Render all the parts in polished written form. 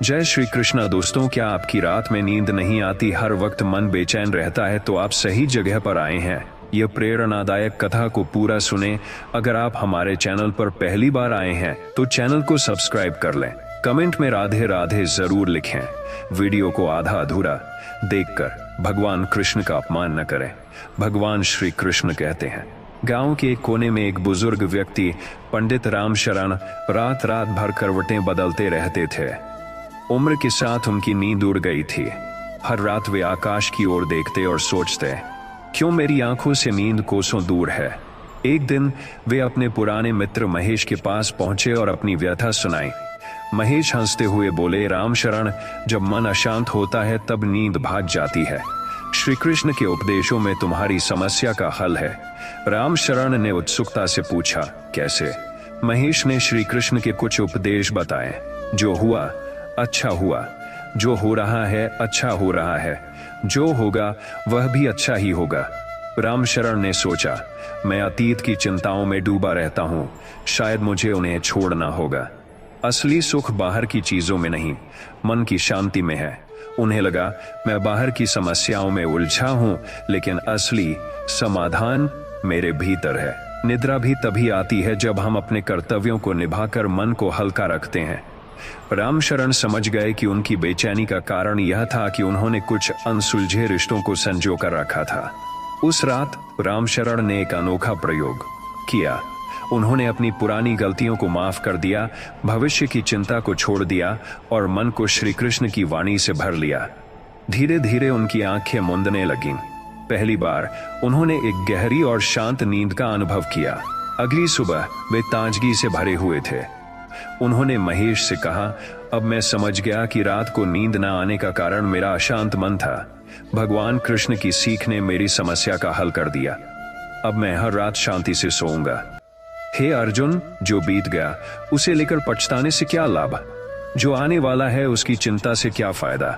जय श्री कृष्णा दोस्तों, क्या आपकी रात में नींद नहीं आती, हर वक्त मन बेचैन रहता है, तो आप सही जगह पर आए हैं। यह प्रेरणादायक कथा को पूरा सुने। अगर आप हमारे चैनल पर पहली बार आए हैं तो चैनल को सब्सक्राइब कर लें। कमेंट में राधे राधे जरूर लिखें। वीडियो को आधा अधूरा देखकर भगवान कृष्ण का अपमान न करें। भगवान श्री कृष्ण कहते हैं, गांव के एक कोने में एक बुजुर्ग व्यक्ति पंडित रामशरण रात रात भर करवटें बदलते रहते थे। उम्र के साथ उनकी नींद उड़ गई थी। हर रात वे आकाश की ओर देखते और सोचते, क्यों मेरी आंखों से नींद कोसों दूर है। एक दिन वे अपने पुराने मित्र महेश के पास पहुंचे और अपनी व्यथा सुनाई। महेश हंसते हुए बोले, रामशरण, जब मन अशांत होता है तब नींद भाग जाती है। श्री कृष्ण के उपदेशों में तुम्हारी समस्या का हल है। रामशरण ने उत्सुकता से पूछा, कैसे? महेश ने श्री कृष्ण के कुछ उपदेश बताए। जो हुआ अच्छा हुआ, जो हो रहा है अच्छा हो रहा है, जो होगा वह भी अच्छा ही होगा। रामशरण ने सोचा, मैं अतीत की चिंताओं में डूबा रहता हूं, शायद मुझे उन्हें छोड़ना होगा। असली सुख बाहर की चीजों में नहीं, मन की शांति में है। उन्हें लगा, मैं बाहर की समस्याओं में उलझा हूं, लेकिन असली समाधान मेरे भीतर है। निद्रा भी तभी आती है जब हम अपने कर्तव्यों को निभाकर मन को हल्का रखते हैं। रामशरण समझ गए कि उनकी बेचैनी का कारण यह था कि उन्होंने कुछ अनसुलझे रिश्तों को संजो कर रखा था। उस रात रामशरण ने एक अनोखा प्रयोग किया। उन्होंने अपनी पुरानी गलतियों को माफ कर दिया, भविष्य की चिंता को छोड़ दिया और मन को श्री कृष्ण की वाणी से भर लिया। धीरे धीरे उनकी आंखें मूंदने लगीं। पहली बार उन्होंने एक गहरी और शांत नींद का अनुभव किया। अगली सुबह वे ताजगी से भरे हुए थे। उन्होंने महेश से कहा, अब मैं समझ गया कि रात को नींद न आने का कारण मेरा अशांत मन था। भगवान कृष्ण की सीख ने मेरी समस्या का हल कर दिया। अब मैं हर रात शांति से सोऊंगा। हे अर्जुन, जो बीत गया उसे लेकर पछताने से क्या लाभ? जो आने वाला है उसकी चिंता से क्या फायदा?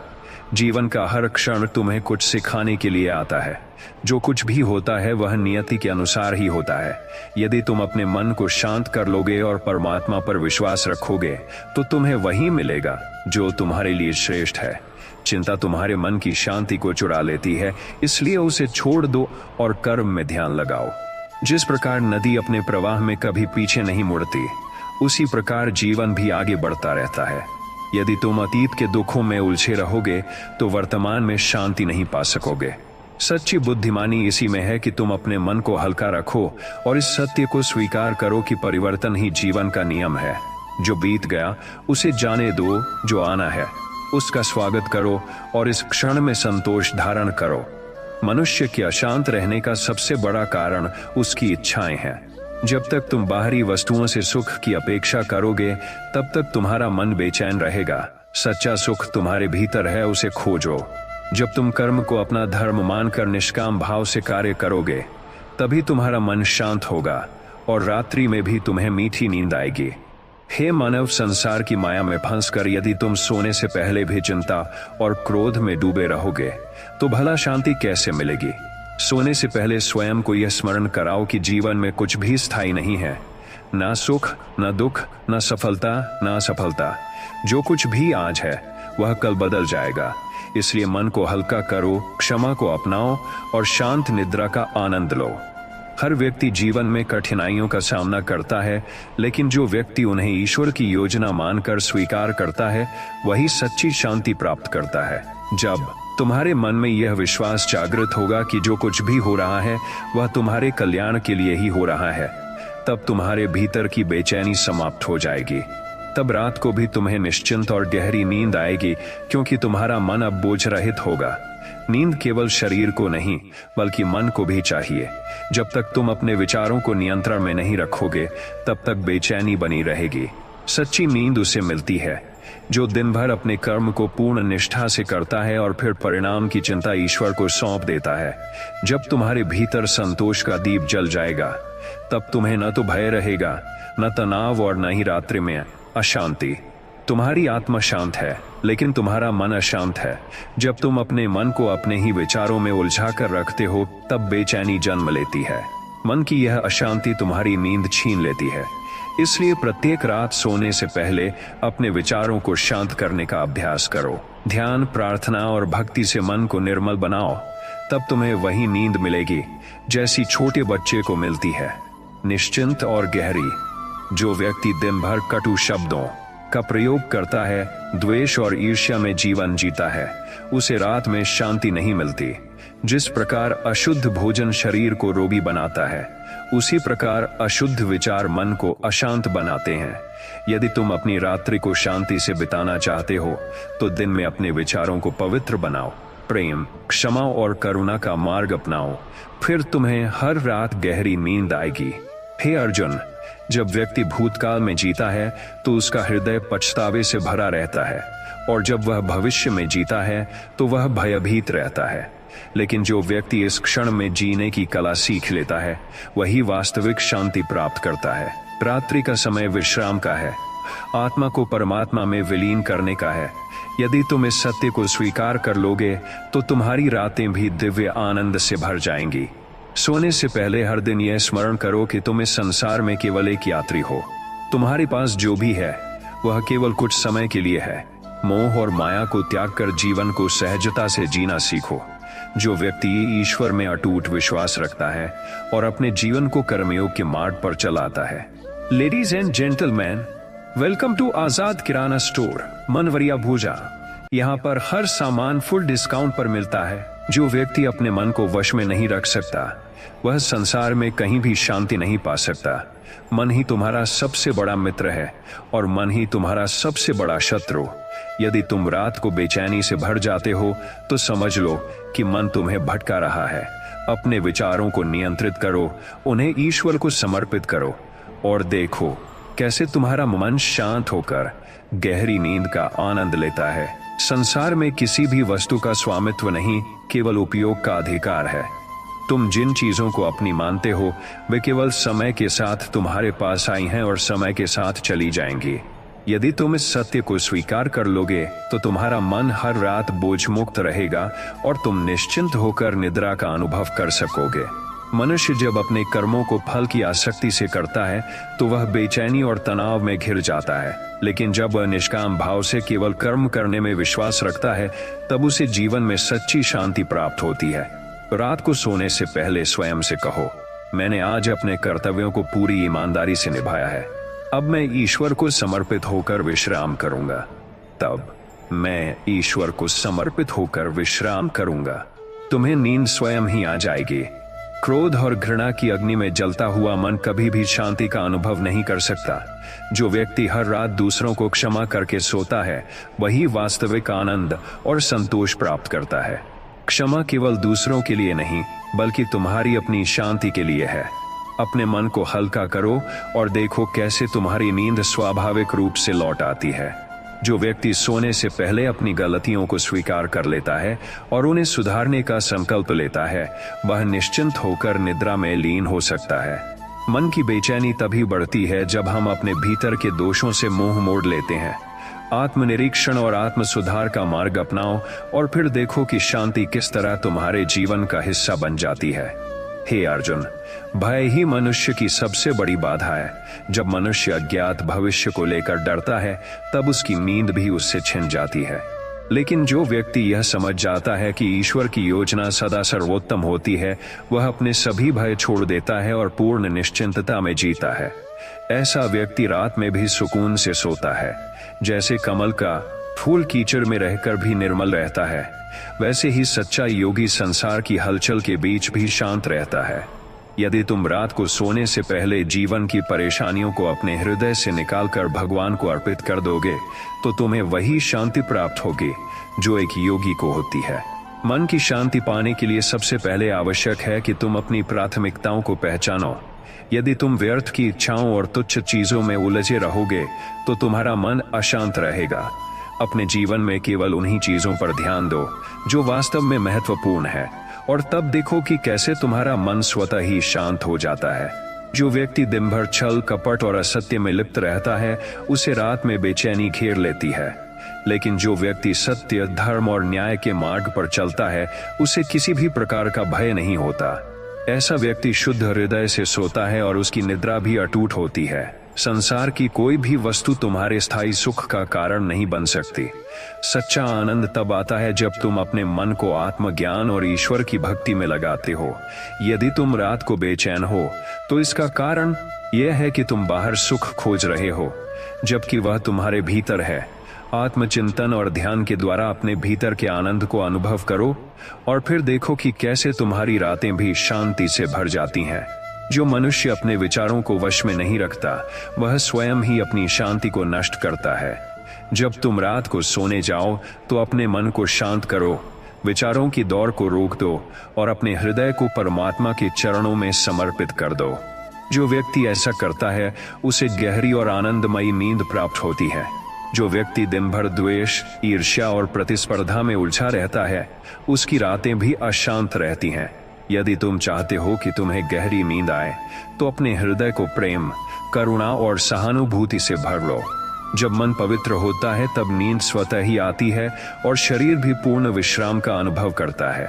जीवन का हर क्षण तुम्हें कुछ सिखाने के लिए आता है। जो कुछ भी होता है वह नियति के अनुसार ही होता है। यदि तुम अपने मन को शांत कर लोगे और परमात्मा पर विश्वास रखोगे तो तुम्हें वही मिलेगा जो तुम्हारे लिए श्रेष्ठ है। चिंता तुम्हारे मन की शांति को चुरा लेती है, इसलिए उसे छोड़ दो और कर्म में ध्यान लगाओ। जिस प्रकार नदी अपने प्रवाह में कभी पीछे नहीं मुड़ती, उसी प्रकार जीवन भी आगे बढ़ता रहता है। यदि तुम अतीत के दुखों में उलझे रहोगे तो वर्तमान में शांति नहीं पा सकोगे। सच्ची बुद्धिमानी इसी में है कि तुम अपने मन को हल्का रखो और इस सत्य को स्वीकार करो कि परिवर्तन ही जीवन का नियम है। जो बीत गया उसे जाने दो, जो आना है उसका स्वागत करो और इस क्षण में संतोष धारण करो। मनुष्य के अशांत रहने का सबसे बड़ा कारण उसकी इच्छाएं हैं। जब तक तुम बाहरी वस्तुओं से सुख की अपेक्षा करोगे तब तक तुम्हारा मन बेचैन रहेगा। सच्चा सुख तुम्हारे भीतर है, उसे खोजो। जब तुम कर्म को अपना धर्म मानकर निष्काम भाव से कार्य करोगे तभी तुम्हारा मन शांत होगा और रात्रि में भी तुम्हें मीठी नींद आएगी। हे मानव, संसार की माया में फंसकर यदि तुम सोने से पहले भी चिंता और क्रोध में डूबे रहोगे तो भला शांति कैसे मिलेगी? सोने से पहले स्वयं को यह स्मरण कराओ कि जीवन में कुछ भी स्थायी नहीं है, ना सुख, ना दुख, ना सफलता, ना असफलता। जो कुछ भी आज है वह कल बदल जाएगा। इसलिए मन को हल्का करो, क्षमा को अपनाओ और शांत निद्रा का आनंद लो। हर व्यक्ति जीवन में कठिनाइयों का सामना करता है, लेकिन जो व्यक्ति उन्हें ईश्वर की योजना मानकर स्वीकार करता है वही सच्ची शांति प्राप्त करता है। जब तुम्हारे मन में यह विश्वास जागृत होगा कि जो कुछ भी हो रहा है वह तुम्हारे कल्याण के लिए ही हो रहा है, तब तुम्हारे भीतर की बेचैनी समाप्त हो जाएगी। तब रात को भी तुम्हें निश्चिंत और गहरी नींद आएगी, क्योंकि तुम्हारा मन अब बोझ रहित होगा। नींद केवल शरीर को नहीं बल्कि मन को भी चाहिए। जब तक तुम अपने विचारों को नियंत्रण में नहीं रखोगे तब तक बेचैनी बनी रहेगी। सच्ची नींद उसे मिलती है जो दिन भर अपने कर्म को पूर्ण निष्ठा से करता है और फिर परिणाम की चिंता ईश्वर को सौंप देता है। जब तुम्हारे भीतर संतोष का दीप जल जाएगा तब तुम्हें न तो भय रहेगा, न तनाव और न ही रात्रि में अशांति। तुम्हारी आत्मा शांत है लेकिन तुम्हारा मन अशांत है। जब तुम अपने मन को अपने ही विचारों में उलझा कर रखते हो तब बेचैनी जन्म लेती है। मन की यह अशांति तुम्हारी नींद छीन लेती है। इसलिए प्रत्येक रात सोने से पहले अपने विचारों को शांत करने का अभ्यास करो। ध्यान, प्रार्थना और भक्ति से मन को निर्मल बनाओ, तब तुम्हें वही नींद मिलेगी जैसी छोटे बच्चे को मिलती है, निश्चिंत और गहरी। जो व्यक्ति दिन भर कटु शब्दों का प्रयोग करता है, द्वेष और ईर्ष्या में जीवन जीता है, उसे रात में शांति नहीं मिलती। जिस प्रकार अशुद्ध भोजन शरीर को रोगी बनाता है, उसी प्रकार अशुद्ध विचार मन को अशांत बनाते हैं। यदि तुम अपनी रात्रि को शांति से बिताना चाहते हो, तो दिन में अपने विचारों को पवित्र बनाओ, प्रेम, क्षमा और करुणा का मार्ग अपनाओ, फिर तुम्हें हर रात गहरी नींद आएगी। हे अर्जुन, जब व्यक्ति भूतकाल में जीता है तो उसका हृदय पछतावे से भरा रहता है, और जब वह भविष्य में जीता है तो वह भयभीत रहता है। लेकिन जो व्यक्ति इस क्षण में जीने की कला सीख लेता है, वही वास्तविक शांति प्राप्त करता है। रात्रि का समय विश्राम का है, आत्मा को परमात्मा में विलीन करने का है। यदि तुम इस सत्य को स्वीकार कर लोगे तो तुम्हारी रातें भी दिव्य आनंद से भर जाएंगी। सोने से पहले हर दिन यह स्मरण करो कि तुम इस संसार में केवल एक यात्री हो। तुम्हारे पास जो भी है वह केवल कुछ समय के लिए है। मोह और माया को त्याग कर जीवन को सहजता से जीना सीखो। जो व्यक्ति ईश्वर में अटूट विश्वास रखता है और अपने जीवन को कर्मयोग के मार्ग पर चलाता है। Ladies and gentleman, welcome to Azad Kirana store, Manwariya Bhuja. यहाँ पर हर सामान फुल डिस्काउंट पर मिलता है। जो व्यक्ति अपने मन को वश में नहीं रख सकता, वह संसार में कहीं भी शांति नहीं पा सकता। मन ही तुम्हारा सबसे बड़ा मित्र है और मन ही तुम्हारा सबसे बड़ा शत्रु। यदि तुम रात को बेचैनी से भर जाते हो तो समझ लो कि मन तुम्हें भटका रहा है। अपने विचारों को नियंत्रित करो, उन्हें ईश्वर को समर्पित करो और देखो कैसे तुम्हारा मन शांत होकर गहरी नींद का आनंद लेता है। संसार में किसी भी वस्तु का स्वामित्व नहीं, केवल उपयोग का अधिकार है। तुम जिन चीजों को अपनी मानते हो, वे केवल समय के साथ तुम्हारे पास आई हैं और समय के साथ चली जाएंगी। यदि तुम इस सत्य को स्वीकार कर लोगे तो तुम्हारा मन हर रात बोझ मुक्त रहेगा और तुम निश्चिंत होकर निद्रा का अनुभव कर सकोगे। मनुष्य जब अपने कर्मों को फल की आसक्ति से करता है तो वह बेचैनी और तनाव में घिर जाता है, लेकिन जब वह निष्काम भाव से केवल कर्म करने में विश्वास रखता है, तब उसे जीवन में सच्ची शांति प्राप्त होती है। रात को सोने से पहले स्वयं से कहो, मैंने आज अपने कर्तव्यों को पूरी ईमानदारी से निभाया है, अब मैं ईश्वर को समर्पित होकर विश्राम करूंगा। तब मैं ईश्वर को समर्पित होकर विश्राम करूंगा। तुम्हें नींद स्वयं ही आ जाएगी। क्रोध और घृणा की अग्नि में जलता हुआ मन कभी भी शांति का अनुभव नहीं कर सकता। जो व्यक्ति हर रात दूसरों को क्षमा करके सोता है, वही वास्तविक आनंद और संतोष प्राप्त करता है। क्षमा केवल दूसरों के लिए नहीं, बल्कि तुम्हारी अपनी शांति के लिए है। अपने मन को हल्का करो और देखो कैसे तुम्हारी नींद स्वाभाविक रूप से लौट आती है। जो व्यक्ति सोने से पहले अपनी गलतियों को स्वीकार कर लेता है और उन्हें सुधारने का संकल्प लेता है, वह निश्चिंत होकर निद्रा में लीन हो सकता है। मन की बेचैनी तभी बढ़ती है जब हम अपने भीतर के दोषों से मुंह मोड़ लेते हैं। आत्मनिरीक्षण और आत्म सुधार का मार्ग अपनाओ और फिर देखो कि शांति किस तरह तुम्हारे जीवन का हिस्सा बन जाती है। हे अर्जुन, भय ही मनुष्य की सबसे बड़ी बाधा है। जब मनुष्य अज्ञात भविष्य को लेकर डरता है, तब उसकी नींद भी उससे छिन जाती है। लेकिन जो व्यक्ति यह समझ जाता है कि ईश्वर की योजना सदा सर्वोत्तम होती है, वह अपने सभी भय छोड़ देता है और पूर्ण निश्चिंतता में जीता है। ऐसा व्यक्ति रात में भी सुकून से सोता है। जैसे कमल का फूल कीचड़ में रहकर भी निर्मल रहता है, वैसे ही सच्चा योगी संसार की हलचल के बीच भी शांत रहता है। यदि तुम रात को सोने से पहले जीवन की परेशानियों को अपने हृदय से निकालकर भगवान को अर्पित कर दोगे, तो तुम्हें वही शांति प्राप्त होगी जो एक योगी को होती है। मन की शांति पाने के लिए सबसे पहले आवश्यक है कि तुम अपनी प्राथमिकताओं को पहचानो। यदि तुम व्यर्थ की इच्छाओं और तुच्छ चीजों में उलझे रहोगे तो तुम्हारा मन अशांत रहेगा। अपने जीवन में केवल उन्हीं चीजों पर ध्यान दो जो वास्तव में महत्वपूर्ण है, और तब देखो कि कैसे तुम्हारा मन स्वतः ही शांत हो जाता है। जो व्यक्ति दिन भर छल, कपट और असत्य में लिप्त रहता है, उसे रात में बेचैनी घेर लेती है। लेकिन जो व्यक्ति सत्य, धर्म और न्याय के मार्ग पर चलता है, उसे किसी भी प्रकार का भय नहीं होता। ऐसा व्यक्ति शुद्ध हृदय से सोता है और उसकी निद्रा भी अटूट होती है। संसार की कोई भी वस्तु तुम्हारे स्थायी सुख का कारण नहीं बन सकती। सच्चा आनंद तब आता है जब तुम अपने मन को आत्मज्ञान और ईश्वर की भक्ति में लगाते हो। यदि तुम रात को बेचैन हो तो इसका कारण यह है कि तुम बाहर सुख खोज रहे हो, जबकि वह तुम्हारे भीतर है। आत्मचिंतन और ध्यान के द्वारा अपने भीतर के आनंद को अनुभव करो और फिर देखो कि कैसे तुम्हारी रातें भी शांति से भर जाती हैं। जो मनुष्य अपने विचारों को वश में नहीं रखता, वह स्वयं ही अपनी शांति को नष्ट करता है। जब तुम रात को सोने जाओ तो अपने मन को शांत करो, विचारों की दौड़ को रोक दो और अपने हृदय को परमात्मा के चरणों में समर्पित कर दो। जो व्यक्ति ऐसा करता है उसे गहरी और आनंदमयी नींद प्राप्त होती है। जो व्यक्ति दिन भर द्वेष, ईर्ष्या और प्रतिस्पर्धा में उलझा रहता है, उसकी रातें भी अशांत रहती हैं। यदि तुम चाहते हो कि तुम्हें गहरी नींद आए तो अपने हृदय को प्रेम, करुणा और सहानुभूति से भर लो। जब मन पवित्र होता है तब नींद स्वतः ही आती है और शरीर भी पूर्ण विश्राम का अनुभव करता है।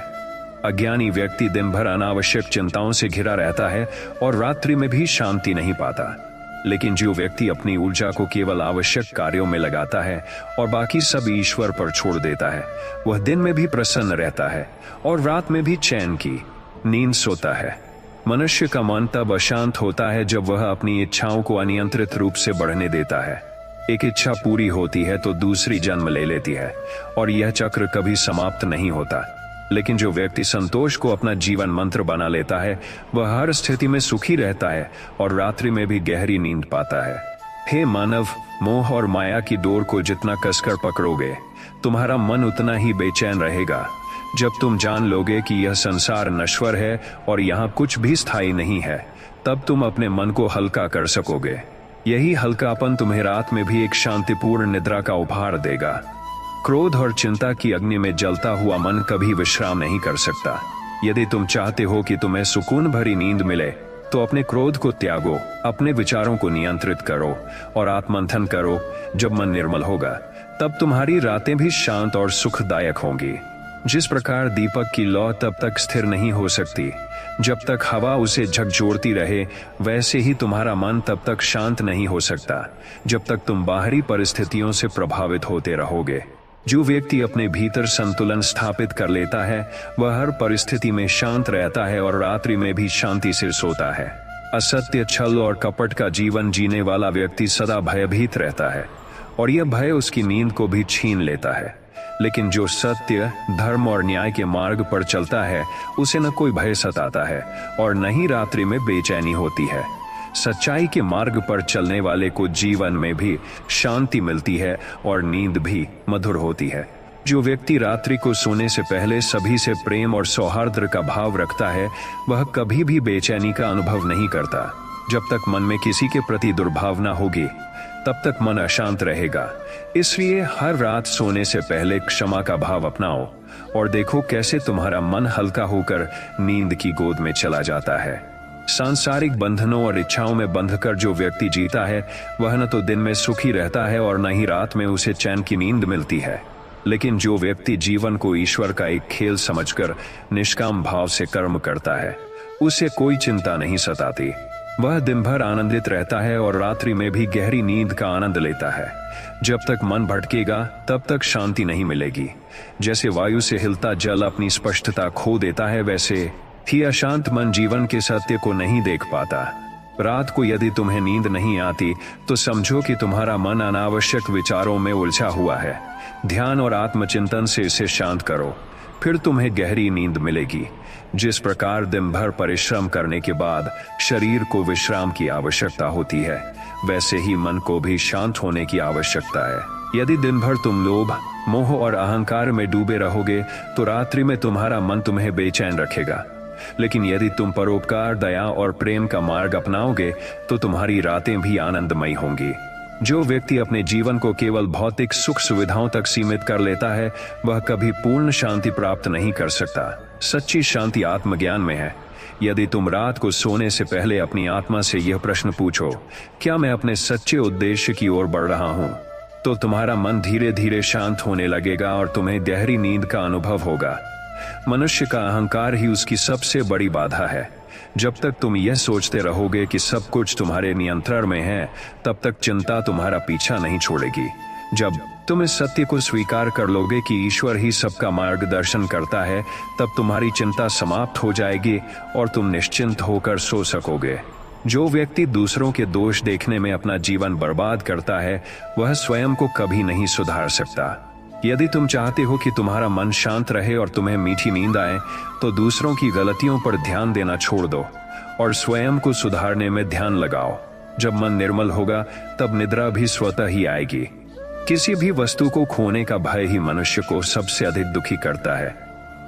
अज्ञानी व्यक्ति दिन भर अनावश्यक चिंताओं से घिरा रहता है और रात्रि में भी शांति नहीं पाता। लेकिन जो व्यक्ति अपनी ऊर्जा को केवल आवश्यक कार्यों में लगाता है और बाकी सब ईश्वर पर छोड़ देता है, वह दिन में भी प्रसन्न रहता है और रात में भी चैन की नींद सोता है। मनुष्य का मन तब अशांत होता है जब वह अपनी इच्छाओं को अनियंत्रित रूप से बढ़ने देता है। एक इच्छा पूरी होती है तो दूसरी जन्म ले लेती है और यह चक्र कभी समाप्त नहीं होता। लेकिन जो व्यक्ति संतोष को अपना जीवन मंत्र बना लेता है, वह हर स्थिति में सुखी रहता है और रात्रि में भी गहरी नींद पाता है। हे मानव, मोह और माया की डोर को जितना कसकर पकड़ोगे, तुम्हारा मन उतना ही बेचैन रहेगा। जब तुम जान लोगे कि यह संसार नश्वर है और यहाँ कुछ भी स्थायी नहीं है, तब तुम अपने मन को हल्का कर सकोगे। यही हल्कापन तुम्हें रात में भी एक शांतिपूर्ण निद्रा का उपहार देगा। क्रोध और चिंता की अग्नि में जलता हुआ मन कभी विश्राम नहीं कर सकता। यदि तुम चाहते हो कि तुम्हें सुकून भरी नींद मिले, तो अपने क्रोध को त्यागो, अपने विचारों को नियंत्रित करो और आत्ममंथन करो। जब मन निर्मल होगा, तब तुम्हारी रातें भी शांत और सुखदायक होंगी। जिस प्रकार दीपक की लौ तब तक स्थिर नहीं हो सकती जब तक हवा उसे झकझोरती रहे, वैसे ही तुम्हारा मन तब तक शांत नहीं हो सकता जब तक तुम बाहरी परिस्थितियों से प्रभावित होते रहोगे। जो व्यक्ति अपने भीतर संतुलन स्थापित कर लेता है, वह हर परिस्थिति में शांत रहता है और रात्रि में भी शांति से सोता है। असत्य, छल और कपट का जीवन जीने वाला व्यक्ति सदा भयभीत रहता है और यह भय उसकी नींद को भी छीन लेता है। लेकिन जो सत्य, धर्म और न्याय के मार्ग पर चलता है, उसे न कोई भय सताता है और न ही रात्रि में बेचैनी होती है। सच्चाई के मार्ग पर चलने वाले को जीवन में भी शांति मिलती है और नींद भी मधुर होती है। जो व्यक्ति रात्रि को सोने से पहले सभी से प्रेम और सौहार्द का भाव रखता है, वह कभी भी बेचैनी का अनुभव नहीं करता। जब तक मन में किसी के प्रति दुर्भावना होगी, तब तक मन अशांत रहेगा। इसलिए हर रात सोने से पहले क्षमा का भाव अपनाओ और देखो कैसे तुम्हारा मन हल्का होकर नींद की गोद में चला जाता है। सांसारिक बंधनों और इच्छाओं में बंधकर जो व्यक्ति जीता है, वह न तो दिन में सुखी रहता है और न ही रात में उसे चैन की नींद मिलती है। लेकिन जो व्यक्ति जीवन को ईश्वर का एक खेल समझकर निष्काम भाव से कर्म करता है, उसे कोई चिंता नहीं सताती। वह दिन भर आनंदित रहता है और रात्रि में भी गहरी नींद का आनंद लेता है। जब तक मन भटकेगा, तब तक शांति नहीं मिलेगी। जैसे वायु से हिलता जल अपनी स्पष्टता खो देता है, वैसे ही अशांत मन जीवन के सत्य को नहीं देख पाता। रात को यदि तुम्हें नींद नहीं आती, तो समझो कि तुम्हारा मन अनावश्यक विचारों में उलझा हुआ है। ध्यान और आत्मचिंतन से इसे शांत करो, फिर तुम्हें गहरी नींद मिलेगी। जिस प्रकार दिन भर परिश्रम करने के बाद शरीर को विश्राम की आवश्यकता होती है, वैसे ही मन को भी शांत होने की आवश्यकता है। यदि दिन भर तुम लोभ, मोह और अहंकार में डूबे रहोगे, तो रात्रि में तुम्हारा मन तुम्हें बेचैन रखेगा। लेकिन यदि तुम परोपकार, दया और प्रेम का मार्ग अपनाओगे, तो तुम्हारी रातें भी आनंदमयी होंगी। जो व्यक्ति अपने जीवन को केवल भौतिक सुख सुविधाओं तक सीमित कर लेता है, वह कभी पूर्ण शांति प्राप्त नहीं कर सकता। सच्ची शांति आत्मज्ञान में है। यदि तुम रात को सोने से पहले अपनी आत्मा से यह प्रश्न पूछो, क्या मैं अपने सच्चे उद्देश्य की ओर बढ़ रहा हूँ, तो तुम्हारा मन धीरे धीरे शांत होने लगेगा और तुम्हें गहरी नींद का अनुभव होगा। मनुष्य का अहंकार ही उसकी सबसे बड़ी बाधा है। जब तक तुम यह सोचते रहोगे कि सब कुछ तुम्हारे नियंत्रण में है, तब तक चिंता तुम्हारा पीछा नहीं छोड़ेगी। जब तुम इस सत्य को स्वीकार कर लोगे कि ईश्वर ही सबका मार्गदर्शन करता है, तब तुम्हारी चिंता समाप्त हो जाएगी और तुम निश्चिंत होकर सो सकोगे। जो व्यक्ति दूसरों के दोष देखने में अपना जीवन बर्बाद करता है, वह स्वयं को कभी नहीं सुधार सकता। यदि तुम चाहते हो कि तुम्हारा मन शांत रहे और तुम्हें मीठी नींद आए, तो दूसरों की गलतियों पर ध्यान देना छोड़ दो और स्वयं को सुधारने में ध्यान लगाओ। जब मन निर्मल होगा, तब निद्रा भी स्वतः ही आएगी। किसी भी वस्तु को खोने का भय ही मनुष्य को सबसे अधिक दुखी करता है,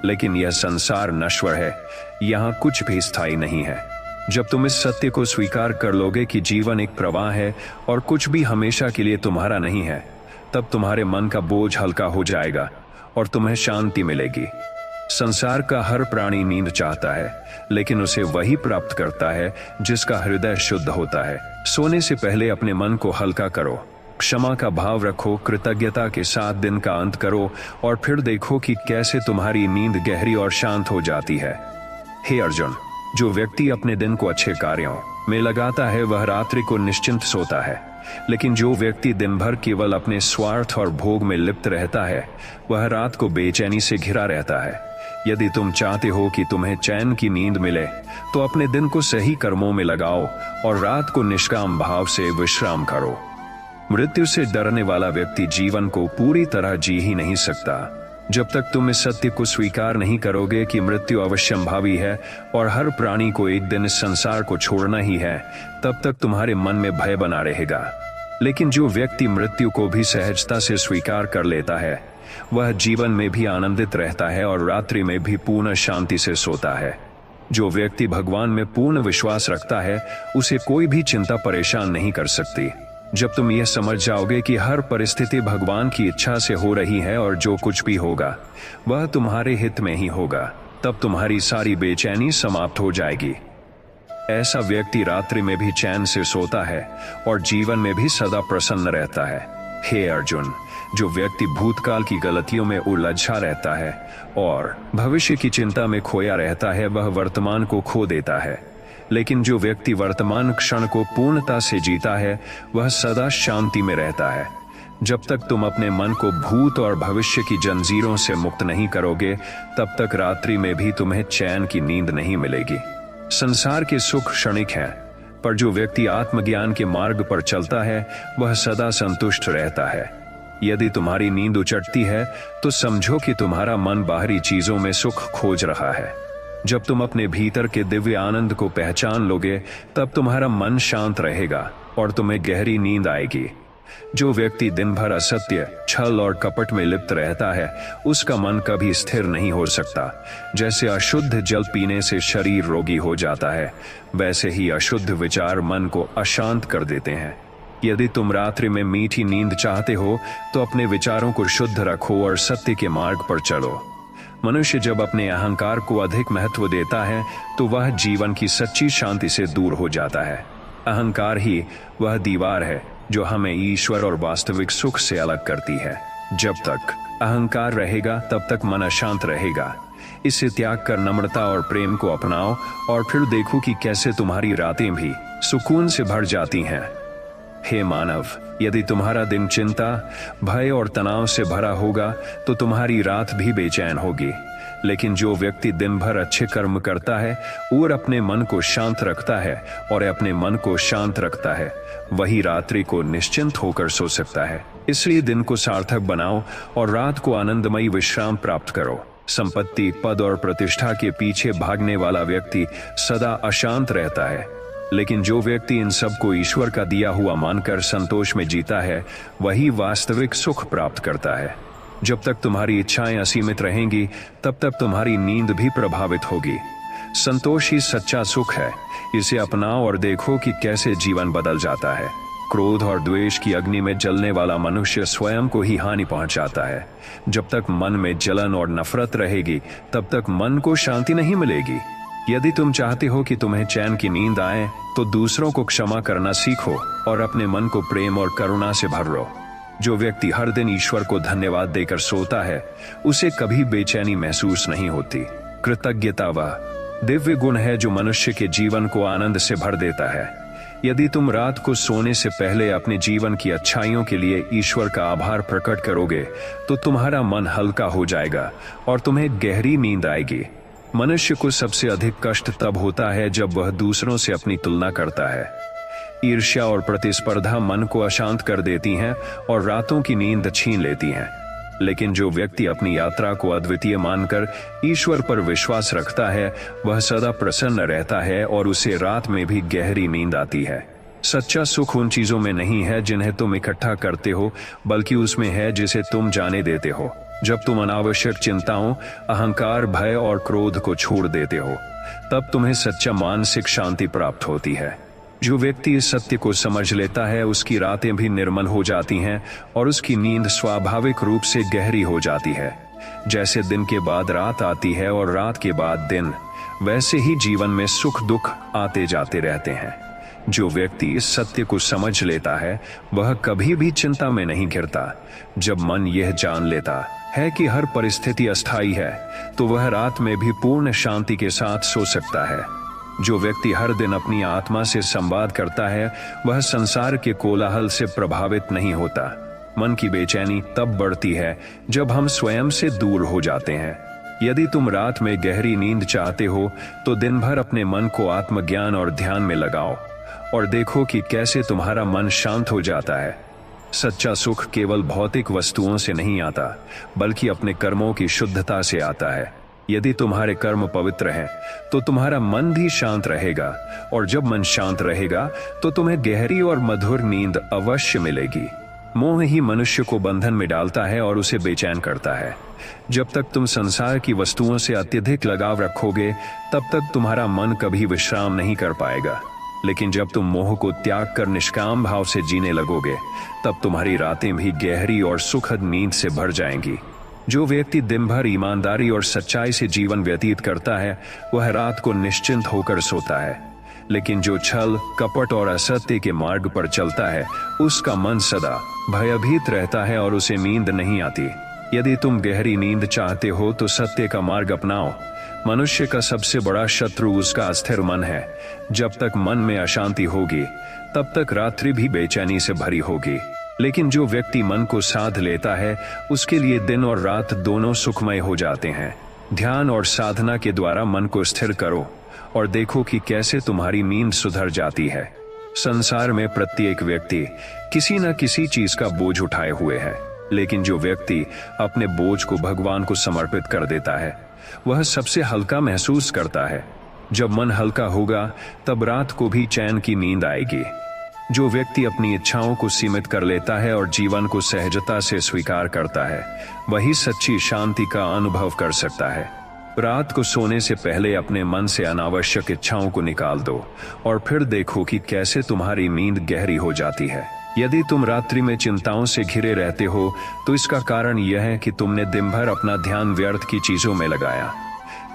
लेकिन यह संसार नश्वर है, यहाँ कुछ भी स्थायी नहीं है। जब तुम इस सत्य को स्वीकार कर लोगे कि जीवन एक प्रवाह है और कुछ भी हमेशा के लिए तुम्हारा नहीं है, तब तुम्हारे मन का बोझ हल्का हो जाएगा और तुम्हें शांति मिलेगी। संसार का हर प्राणी नींद चाहता है, लेकिन उसे वही प्राप्त करता है जिसका हृदय शुद्ध होता है। सोने से पहले अपने मन को हल्का करो, क्षमा का भाव रखो, कृतज्ञता के साथ दिन का अंत करो और फिर देखो कि कैसे तुम्हारी नींद गहरी और शांत हो जाती है। हे अर्जुन, जो व्यक्ति अपने दिन को अच्छे कार्यों में लगाता है, वह रात्रि को निश्चिंत सोता है, लेकिन जो व्यक्ति दिन भर केवल अपने स्वार्थ और भोग में लिप्त रहता है, वह रात को बेचैनी से घिरा रहता है। यदि तुम चाहते हो कि तुम्हें चैन की नींद मिले, तो अपने दिन को सही कर्मों में लगाओ और रात को निष्काम भाव से विश्राम करो। मृत्यु से डरने वाला व्यक्ति जीवन को पूरी तरह जी ही नहीं सकता। जब तक तुम इस सत्य को स्वीकार नहीं करोगे कि मृत्यु अवश्यंभावी है और हर प्राणी को एक दिन इस संसार को छोड़ना ही है, तब तक तुम्हारे मन में भय बना रहेगा। लेकिन जो व्यक्ति मृत्यु को भी सहजता से स्वीकार कर लेता है, वह जीवन में भी आनंदित रहता है और रात्रि में भी पूर्ण शांति से सोता है। जो व्यक्ति भगवान में पूर्ण विश्वास रखता है, उसे कोई भी चिंता परेशान नहीं कर सकती। जब तुम यह समझ जाओगे कि हर परिस्थिति भगवान की इच्छा से हो रही है और जो कुछ भी होगा वह तुम्हारे हित में ही होगा, तब तुम्हारी सारी बेचैनी समाप्त हो जाएगी। ऐसा व्यक्ति रात्रि में भी चैन से सोता है और जीवन में भी सदा प्रसन्न रहता है। हे अर्जुन, जो व्यक्ति भूतकाल की गलतियों में उलझा रहता है और भविष्य की चिंता में खोया रहता है, वह वर्तमान को खो देता है। लेकिन जो व्यक्ति वर्तमान क्षण को पूर्णता से जीता है, वह सदा शांति में रहता है। जब तक तुम अपने मन को भूत और भविष्य की जंजीरों से मुक्त नहीं करोगे, तब तक रात्रि में भी तुम्हें चैन की नींद नहीं मिलेगी। संसार के सुख क्षणिक हैं, पर जो व्यक्ति आत्मज्ञान के मार्ग पर चलता है, वह सदा संतुष्ट रहता है। यदि तुम्हारी नींद उचटती है, तो समझो कि तुम्हारा मन बाहरी चीजों में सुख खोज रहा है। जब तुम अपने भीतर के दिव्य आनंद को पहचान लोगे, तब तुम्हारा मन शांत रहेगा और तुम्हें गहरी नींद आएगी। जो व्यक्ति दिन भर असत्य, छल और कपट में लिप्त रहता है, उसका मन कभी स्थिर नहीं हो सकता। जैसे अशुद्ध जल पीने से शरीर रोगी हो जाता है, वैसे ही अशुद्ध विचार मन को अशांत कर देते हैं। यदि तुम रात्रि में मीठी नींद चाहते हो, तो अपने विचारों को शुद्ध रखो और सत्य के मार्ग पर चलो। मनुष्य जब अपने अहंकार को अधिक महत्व देता है, तो वह जीवन की सच्ची शांति से दूर हो जाता है। अहंकार ही वह दीवार है जो हमें ईश्वर और वास्तविक सुख से अलग करती है। जब तक अहंकार रहेगा, तब तक मन अशांत रहेगा। इसे त्याग कर नम्रता और प्रेम को अपनाओ और फिर देखो कि कैसे तुम्हारी रातें भी सुकून से भर जाती हैं। हे मानव, यदि तुम्हारा दिन चिंता, भय और तनाव से भरा होगा, तो तुम्हारी रात भी बेचैन होगी। लेकिन जो व्यक्ति दिन भर अच्छे कर्म करता है और अपने मन को शांत रखता है वही रात्रि को निश्चिंत होकर सो सकता है। इसलिए दिन को सार्थक बनाओ और रात को आनंदमयी विश्राम प्राप्त करो। संपत्ति, पद और प्रतिष्ठा के पीछे भागने वाला व्यक्ति सदा अशांत रहता है, लेकिन जो व्यक्ति इन सब को ईश्वर का दिया हुआ मानकर संतोष में जीता है, वही वास्तविक सुख प्राप्त करता है। जब तक तुम्हारी इच्छाएं असीमित रहेंगी, तब तक तुम्हारी नींद भी प्रभावित होगी। संतोष ही सच्चा सुख है। इसे अपनाओ और देखो कि कैसे जीवन बदल जाता है। क्रोध और द्वेष की अग्नि में जलने वाला मनुष्य स्वयं को ही हानि पहुंचाता है। जब तक मन में जलन और नफरत रहेगी, तब तक मन को शांति नहीं मिलेगी। यदि तुम चाहते हो कि तुम्हें चैन की नींद आए, तो दूसरों को क्षमा करना सीखो और अपने मन को प्रेम और करुणा से भर लो। जो व्यक्ति हर दिन ईश्वर को धन्यवाद देकर सोता है, उसे कभी बेचैनी महसूस नहीं होती। कृतज्ञता व दिव्य गुण है जो मनुष्य के जीवन को आनंद से भर देता है। यदि तुम रात को सोने से पहले अपने जीवन की अच्छाइयों के लिए ईश्वर का आभार प्रकट करोगे तो तुम्हारा मन हल्का हो जाएगा और तुम्हें गहरी नींद आएगी। मनुष्य को सबसे अधिक कष्ट तब होता है जब वह दूसरों से अपनी तुलना करता है। ईर्ष्या और प्रतिस्पर्धा मन को अशांत कर देती हैं और रातों की नींद छीन लेती हैं। लेकिन जो व्यक्ति अपनी यात्रा को अद्वितीय मानकर ईश्वर पर विश्वास रखता है वह सदा प्रसन्न रहता है और उसे रात में भी गहरी नींद आती है। सच्चा सुख उन चीजों में नहीं है जिन्हें तुम इकट्ठा करते हो, बल्कि उसमें है जिसे तुम जाने देते हो। जब तुम अनावश्यक चिंताओं, अहंकार, भय और क्रोध को छोड़ देते हो तब तुम्हें सच्चा मानसिक शांति प्राप्त होती है। जो व्यक्ति इस सत्य को समझ लेता है उसकी रातें भी निर्मल हो जाती हैं और उसकी नींद स्वाभाविक रूप से गहरी हो जाती है। जैसे दिन के बाद रात आती है और रात के बाद दिन, वैसे ही जीवन में सुख दुख आते जाते रहते हैं। जो व्यक्ति इस सत्य को समझ लेता है वह कभी भी चिंता में नहीं घिरता। जब मन यह जान लेता है कि हर परिस्थिति अस्थायी है तो वह रात में भी पूर्ण शांति के साथ सो सकता है। जो व्यक्ति हर दिन अपनी आत्मा से संवाद करता है वह संसार के कोलाहल से प्रभावित नहीं होता। मन की बेचैनी तब बढ़ती है जब हम स्वयं से दूर हो जाते हैं। यदि तुम रात में गहरी नींद चाहते हो तो दिन भर अपने मन को आत्मज्ञान और ध्यान में लगाओ और देखो कि कैसे तुम्हारा मन शांत हो जाता है। सच्चा सुख केवल भौतिक वस्तुओं से नहीं आता बल्कि अपने कर्मों की शुद्धता से आता है। यदि तुम्हारे कर्म पवित्र हैं तो तुम्हारा मन भी शांत रहेगा और जब मन शांत रहेगा तो तुम्हें गहरी और मधुर नींद अवश्य मिलेगी। मोह ही मनुष्य को बंधन में डालता है और उसे बेचैन करता है। जब तक तुम संसार की वस्तुओं से अत्यधिक लगाव रखोगे तब तक तुम्हारा मन कभी विश्राम नहीं कर पाएगा। लेकिन जब तुम मोह को त्याग कर निष्काम भाव से जीने लगोगे तब तुम्हारी रातें भी गहरी और सुखद नींद से भर जाएंगी। जो व्यक्ति दिन भर ईमानदारी और सच्चाई से जीवन व्यतीत करता है वह रात को निश्चिंत होकर सोता है। लेकिन जो छल, कपट और असत्य के मार्ग पर चलता है उसका मन सदा भयभीत रहता है और उसे नींद नहीं आती। यदि तुम गहरी नींद चाहते हो तो सत्य का मार्ग अपनाओ। मनुष्य का सबसे बड़ा शत्रु उसका अस्थिर मन है। जब तक मन में अशांति होगी तब तक रात्रि भी बेचैनी से भरी होगी। लेकिन जो व्यक्ति मन को साध लेता है उसके लिए दिन और रात दोनों सुखमय हो जाते हैं। ध्यान और साधना के द्वारा मन को स्थिर करो और देखो कि कैसे तुम्हारी नींद सुधर जाती है। संसार में प्रत्येक व्यक्ति किसी न किसी चीज का बोझ उठाए हुए है, लेकिन जो व्यक्ति अपने बोझ को भगवान को समर्पित कर देता है वह सबसे हल्का महसूस करता है। जब मन हल्का होगा तब रात को भी चैन की नींद आएगी। जो व्यक्ति अपनी इच्छाओं को सीमित कर लेता है और जीवन को सहजता से स्वीकार करता है वही सच्ची शांति का अनुभव कर सकता है। रात को सोने से पहले अपने मन से अनावश्यक इच्छाओं को निकाल दो और फिर देखो कि कैसे तुम्हारी नींद गहरी हो जाती है। यदि तुम रात्रि में चिंताओं से घिरे रहते हो तो इसका कारण यह है कि तुमने दिन भर अपना ध्यान व्यर्थ की चीजों में लगाया।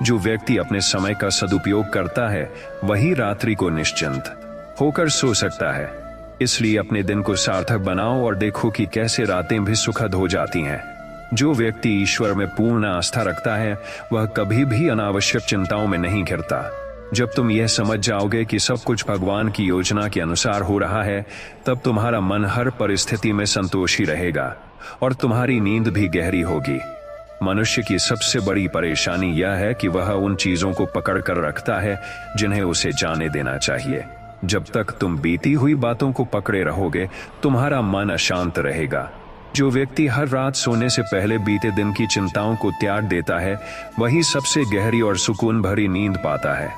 जो व्यक्ति अपने समय का सदुपयोग करता है वही रात्रि को निश्चिंत होकर सो सकता है। इसलिए अपने दिन को सार्थक बनाओ और देखो कि कैसे रातें भी सुखद हो जाती हैं। जो व्यक्ति ईश्वर में पूर्ण आस्था रखता है वह कभी भी अनावश्यक चिंताओं में नहीं घिरता। जब तुम यह समझ जाओगे कि सब कुछ भगवान की योजना के अनुसार हो रहा है तब तुम्हारा मन हर परिस्थिति में संतोषी रहेगा और तुम्हारी नींद भी गहरी होगी। मनुष्य की सबसे बड़ी परेशानी यह है कि वह उन चीजों को पकड़ कर रखता है जिन्हें उसे जाने देना चाहिए। जब तक तुम बीती हुई बातों को पकड़े रहोगे तुम्हारा मन अशांत रहेगा। जो व्यक्ति हर रात सोने से पहले बीते दिन की चिंताओं को त्याग देता है वही सबसे गहरी और सुकून भरी नींद पाता है।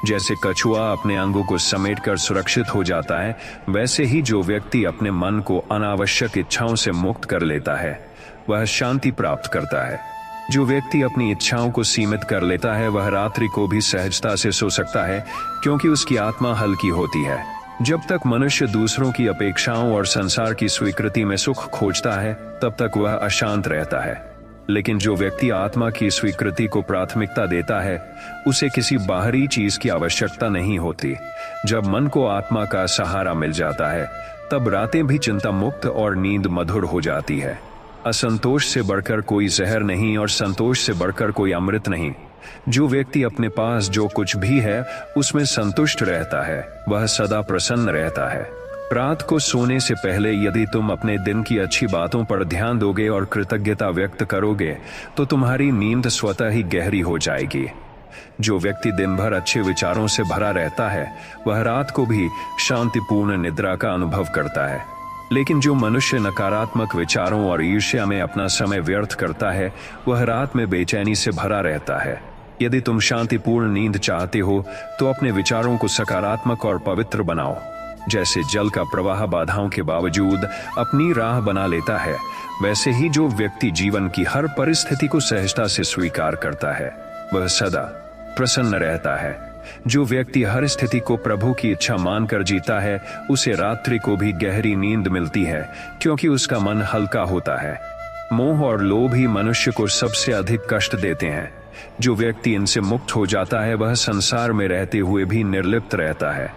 जैसे कछुआ अपने अंगों को समेटकर सुरक्षित हो जाता है वैसे ही जो व्यक्ति अपने मन को अनावश्यक इच्छाओं से मुक्त कर लेता है वह शांति प्राप्त करता है। जो व्यक्ति अपनी इच्छाओं को सीमित कर लेता है वह रात्रि को भी सहजता से सो सकता है क्योंकि उसकी आत्मा हल्की होती है। जब तक मनुष्य दूसरों की अपेक्षाओं और संसार की स्वीकृति में सुख खोजता है तब तक वह अशांत रहता है। लेकिन जो व्यक्ति आत्मा की स्वीकृति को प्राथमिकता देता है उसे किसी बाहरी चीज की आवश्यकता नहीं होती। जब मन को आत्मा का सहारा मिल जाता है तब रातें भी चिंता मुक्त और नींद मधुर हो जाती है। असंतोष से बढ़कर कोई जहर नहीं और संतोष से बढ़कर कोई अमृत नहीं। जो व्यक्ति अपने पास जो कुछ भी है उसमें संतुष्ट रहता है वह सदा प्रसन्न रहता है। रात को सोने से पहले यदि तुम अपने दिन की अच्छी बातों पर ध्यान दोगे और कृतज्ञता व्यक्त करोगे तो तुम्हारी नींद स्वतः ही गहरी हो जाएगी। जो व्यक्ति दिन भर अच्छे विचारों से भरा रहता है वह रात को भी शांतिपूर्ण निद्रा का अनुभव करता है। लेकिन जो मनुष्य नकारात्मक विचारों और ईर्ष्या में अपना समय व्यर्थ करता है वह रात में बेचैनी से भरा रहता है। यदि तुम शांतिपूर्ण नींद चाहते हो तो अपने विचारों को सकारात्मक और पवित्र बनाओ। जैसे जल का प्रवाह बाधाओं के बावजूद अपनी राह बना लेता है, वैसे ही जो व्यक्ति जीवन की हर परिस्थिति को सहजता से स्वीकार करता है वह सदा प्रसन्न रहता है। जो व्यक्ति हर स्थिति को प्रभु की इच्छा मानकर जीता है उसे रात्रि को भी गहरी नींद मिलती है, क्योंकि उसका मन हल्का होता है। मोह और लोभ ही मनुष्य को सबसे अधिक कष्ट देते हैं। जो व्यक्ति इनसे मुक्त हो जाता है वह संसार में रहते हुए भी निर्लिप्त रहता है।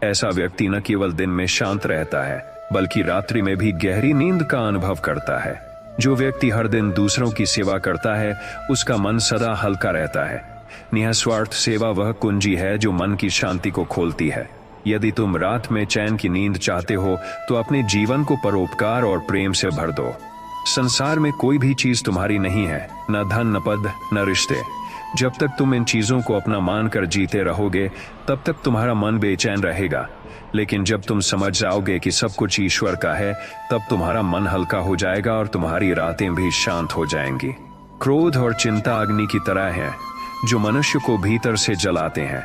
ऐसा व्यक्ति न केवल दिन में शांत रहता है बल्कि रात्रि में भी गहरी नींद का अनुभव करता है। जो व्यक्ति हर दिन दूसरों की सेवा करता है उसका मन सदा हल्का रहता है। निस्वार्थ सेवा वह कुंजी है जो मन की शांति को खोलती है। यदि तुम रात में चैन की नींद चाहते हो तो अपने जीवन को परोपकार और प्रेम से भर दो। संसार में कोई भी चीज तुम्हारी नहीं है, न धन, न पद, न रिश्ते। जब तक तुम इन चीजों को अपना मानकर जीते रहोगे तब तक तुम्हारा मन बेचैन रहेगा। लेकिन जब तुम समझ जाओगे कि सब कुछ ईश्वर का है तब तुम्हारा मन हल्का हो जाएगा और तुम्हारी रातें भी शांत हो जाएंगी। क्रोध और चिंता अग्नि की तरह हैं जो मनुष्य को भीतर से जलाते हैं।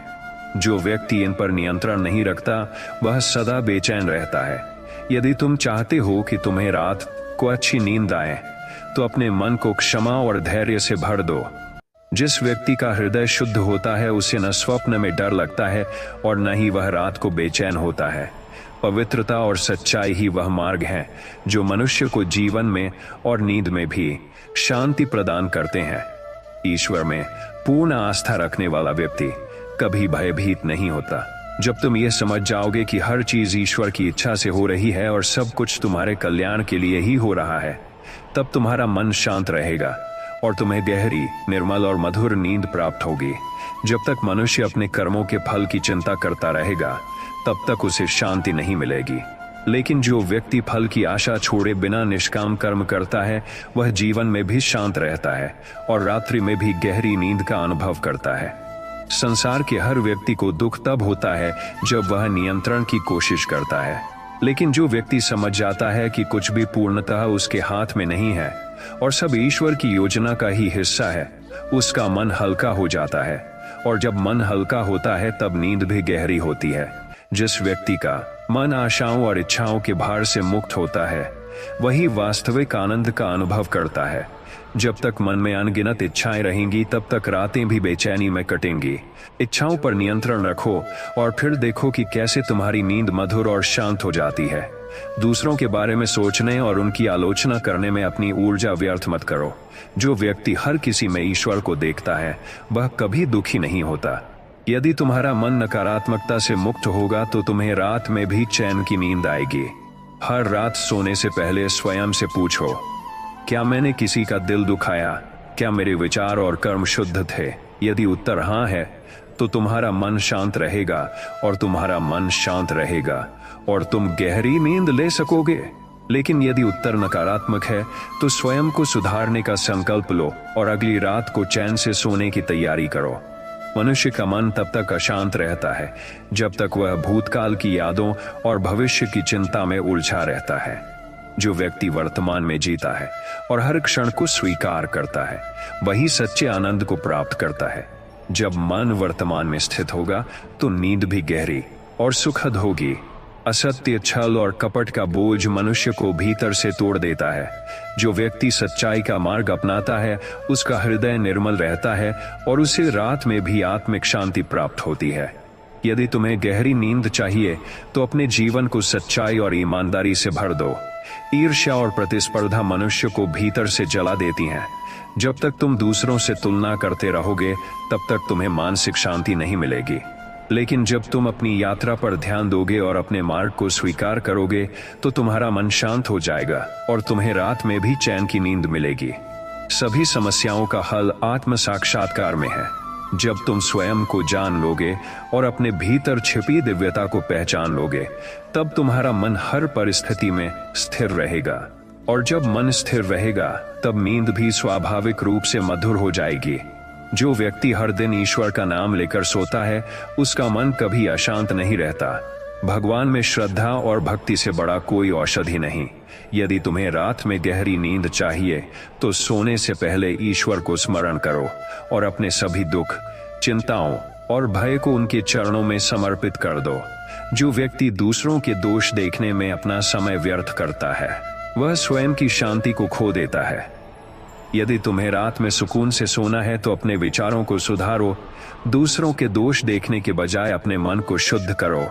जो व्यक्ति इन पर नियंत्रण नहीं रखता वह सदा बेचैन रहता है। यदि तुम चाहते हो कि तुम्हें रात को अच्छी नींद आए तो अपने मन को क्षमा और धैर्य से भर दो। जिस व्यक्ति का हृदय शुद्ध होता है उसे न स्वप्न में डर लगता है और न ही वह रात को बेचैन होता है। पवित्रता और सच्चाई ही वह मार्ग है जो मनुष्य को जीवन में और नींद में भी शांति प्रदान करते हैं। ईश्वर में पूर्ण आस्था रखने वाला व्यक्ति कभी भयभीत नहीं होता। जब तुम ये समझ जाओगे कि हर चीज ईश्वर की इच्छा से हो रही है और सब कुछ तुम्हारे कल्याण के लिए ही हो रहा है, तब तुम्हारा मन शांत रहेगा और तुम्हें गहरी, निर्मल और मधुर नींद प्राप्त होगी। जब तक मनुष्य अपने कर्मों के फल की चिंता करता रहेगा तब तक उसे शांति नहीं मिलेगी। लेकिन जो व्यक्ति फल की आशा छोड़े बिना निष्काम कर्म करता है वह जीवन में भी शांत रहता है और रात्रि में भी गहरी नींद का अनुभव करता है। संसार के हर व्यक्ति को दुख तब होता है जब वह नियंत्रण की कोशिश करता है। लेकिन जो व्यक्ति समझ जाता है कि कुछ भी पूर्णतः उसके हाथ में नहीं है और सब ईश्वर की योजना का ही हिस्सा है, उसका मन हल्का हो जाता है। और जब मन हल्का होता है तब नींद भी गहरी होती है। जिस व्यक्ति का मन आशाओं और इच्छाओं के भार से मुक्त होता है वही वास्तविक आनंद का अनुभव करता है। जब तक मन में अनगिनत इच्छाएं रहेंगी तब तक रातें भी बेचैनी में कटेंगी। इच्छाओं पर नियंत्रण रखो और फिर देखो कि कैसे तुम्हारी नींद मधुर और शांत हो जाती है। दूसरों के बारे में सोचने और उनकी आलोचना करने में अपनी ऊर्जा व्यर्थ मत करो। जो व्यक्ति हर किसी में ईश्वर को देखता है वह कभी दुखी नहीं होता। यदि तुम्हारा मन नकारात्मकता से मुक्त होगा तो तुम्हें रात में भी चैन की नींद आएगी। हर रात सोने से पहले स्वयं से पूछो, क्या मैंने किसी का दिल दुखाया? क्या मेरे विचार और कर्म शुद्ध थे? यदि उत्तर हाँ है तो तुम्हारा मन शांत रहेगा और तुम्हारा मन शांत रहेगा और तुम गहरी नींद ले सकोगे। लेकिन यदि उत्तर नकारात्मक है तो स्वयं को सुधारने का संकल्प लो और अगली रात को चैन से सोने की तैयारी करो। मनुष्य का मन तब तक अशांत रहता है जब तक वह भूतकाल की यादों और भविष्य की चिंता में उलझा रहता है। जो व्यक्ति वर्तमान में जीता है और हर क्षण को स्वीकार करता है वही सच्चे आनंद को प्राप्त करता है। जब मन वर्तमान में स्थित होगा तो नींद भी गहरी और सुखद होगी। असत्य, छल और कपट का बोझ मनुष्य को भीतर से तोड़ देता है। जो व्यक्ति सच्चाई का मार्ग अपनाता है उसका हृदय निर्मल रहता है और उसे रात में भी आत्मिक शांति प्राप्त होती है। यदि तुम्हें गहरी नींद चाहिए तो अपने जीवन को सच्चाई और ईमानदारी से भर दो। ईर्ष्या और प्रतिस्पर्धा मनुष्य को भीतर से जला देती हैं। जब तक तुम दूसरों से तुलना करते रहोगे तब तक तुम्हें मानसिक शांति नहीं मिलेगी। लेकिन जब तुम अपनी यात्रा पर ध्यान दोगे और अपने मार्ग को स्वीकार करोगे तो तुम्हारा मन शांत हो जाएगा और तुम्हें रात में भी चैन की नींद मिलेगी। सभी समस्याओं का हल आत्म साक्षात्कार में है। जब तुम स्वयं को जान लोगे और अपने भीतर छिपी दिव्यता को पहचान लोगे, तब तुम्हारा मन हर परिस्थिति में स्थिर रहेगा। और जब मन स्थिर रहेगा, तब नींद भी स्वाभाविक रूप से मधुर हो जाएगी। जो व्यक्ति हर दिन ईश्वर का नाम लेकर सोता है, उसका मन कभी अशांत नहीं रहता। भगवान में श्रद्धा और भक्ति से बड़ा कोई औषधि नहीं। यदि तुम्हें रात में गहरी नींद चाहिए, तो सोने से पहले ईश्वर को स्मरण करो और अपने सभी दुख, चिंताओं और भय को उनके चरणों में समर्पित कर दो। जो व्यक्ति दूसरों के दोष देखने में अपना समय व्यर्थ करता है, वह स्वयं की शांति को खो देता है। यदि तुम्हें रात में सुकून से सोना है, तो अपने विचारों को सुधारो। दूसरों के दोष देखने के बजाय अपने मन को शुद्ध करो।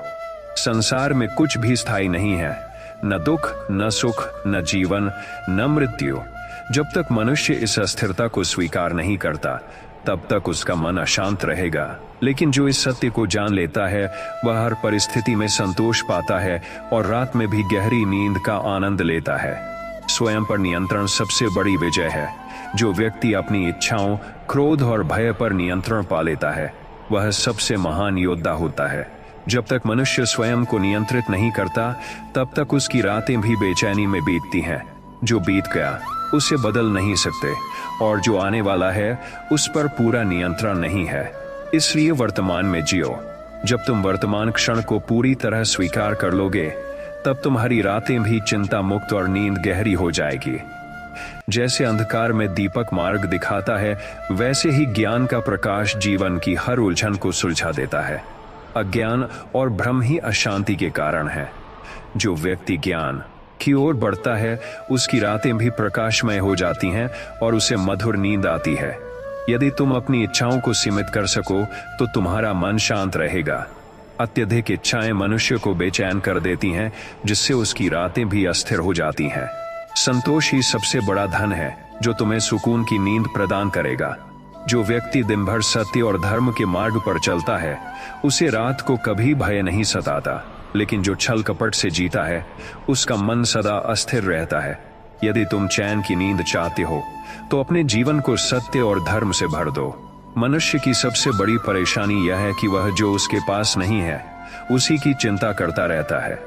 संसार में कुछ भी स्थायी नहीं है, न दुख, न सुख, न जीवन, न मृत्यु। जब तक मनुष्य इस अस्थिरता को स्वीकार नहीं करता, तब तक उसका मन अशांत रहेगा। लेकिन जो इस सत्य को जान लेता है, वह हर परिस्थिति में संतोष पाता है और रात में भी गहरी नींद का आनंद लेता है। स्वयं पर नियंत्रण सबसे बड़ी विजय है। जो व्यक्ति अपनी इच्छाओं, क्रोध और भय पर नियंत्रण पा लेता है, वह सबसे महान योद्धा होता है। जब तक मनुष्य स्वयं को नियंत्रित नहीं करता, तब तक उसकी रातें भी बेचैनी में बीतती हैं। जो बीत गया उसे बदल नहीं सकते, और जो आने वाला है उस पर पूरा नियंत्रण नहीं है। इसलिए वर्तमान में जियो। जब तुम वर्तमान क्षण को पूरी तरह स्वीकार कर लोगे, तब तुम्हारी रातें भी चिंता मुक्त और नींद गहरी हो जाएगी। जैसे अंधकार में दीपक मार्ग दिखाता है, वैसे ही ज्ञान का प्रकाश जीवन की हर उलझन को सुलझा देता है। अज्ञान और भ्रम ही अशांति के कारण है। जो व्यक्ति ज्ञान की ओर बढ़ता है, उसकी रातें भी प्रकाशमय हो जाती हैं और उसे मधुर नींद आती है। यदि तुम अपनी इच्छाओं को सीमित कर सको, तो तुम्हारा मन शांत रहेगा। अत्यधिक इच्छाएं मनुष्य को बेचैन कर देती हैं, जिससे उसकी रातें भी अस्थिर हो जाती हैं। संतोष ही सबसे बड़ा धन है, जो तुम्हें सुकून की नींद प्रदान करेगा। जो व्यक्ति दिन भर सत्य और धर्म के मार्ग पर चलता है, उसे रात को कभी भय नहीं सताता। लेकिन जो छल कपट से जीता है, उसका मन सदा अस्थिर रहता है। यदि तुम चैन की नींद चाहते हो, तो अपने जीवन को सत्य और धर्म से भर दो। मनुष्य की सबसे बड़ी परेशानी यह है कि वह जो उसके पास नहीं है, उसी की चिंता करता रहता है।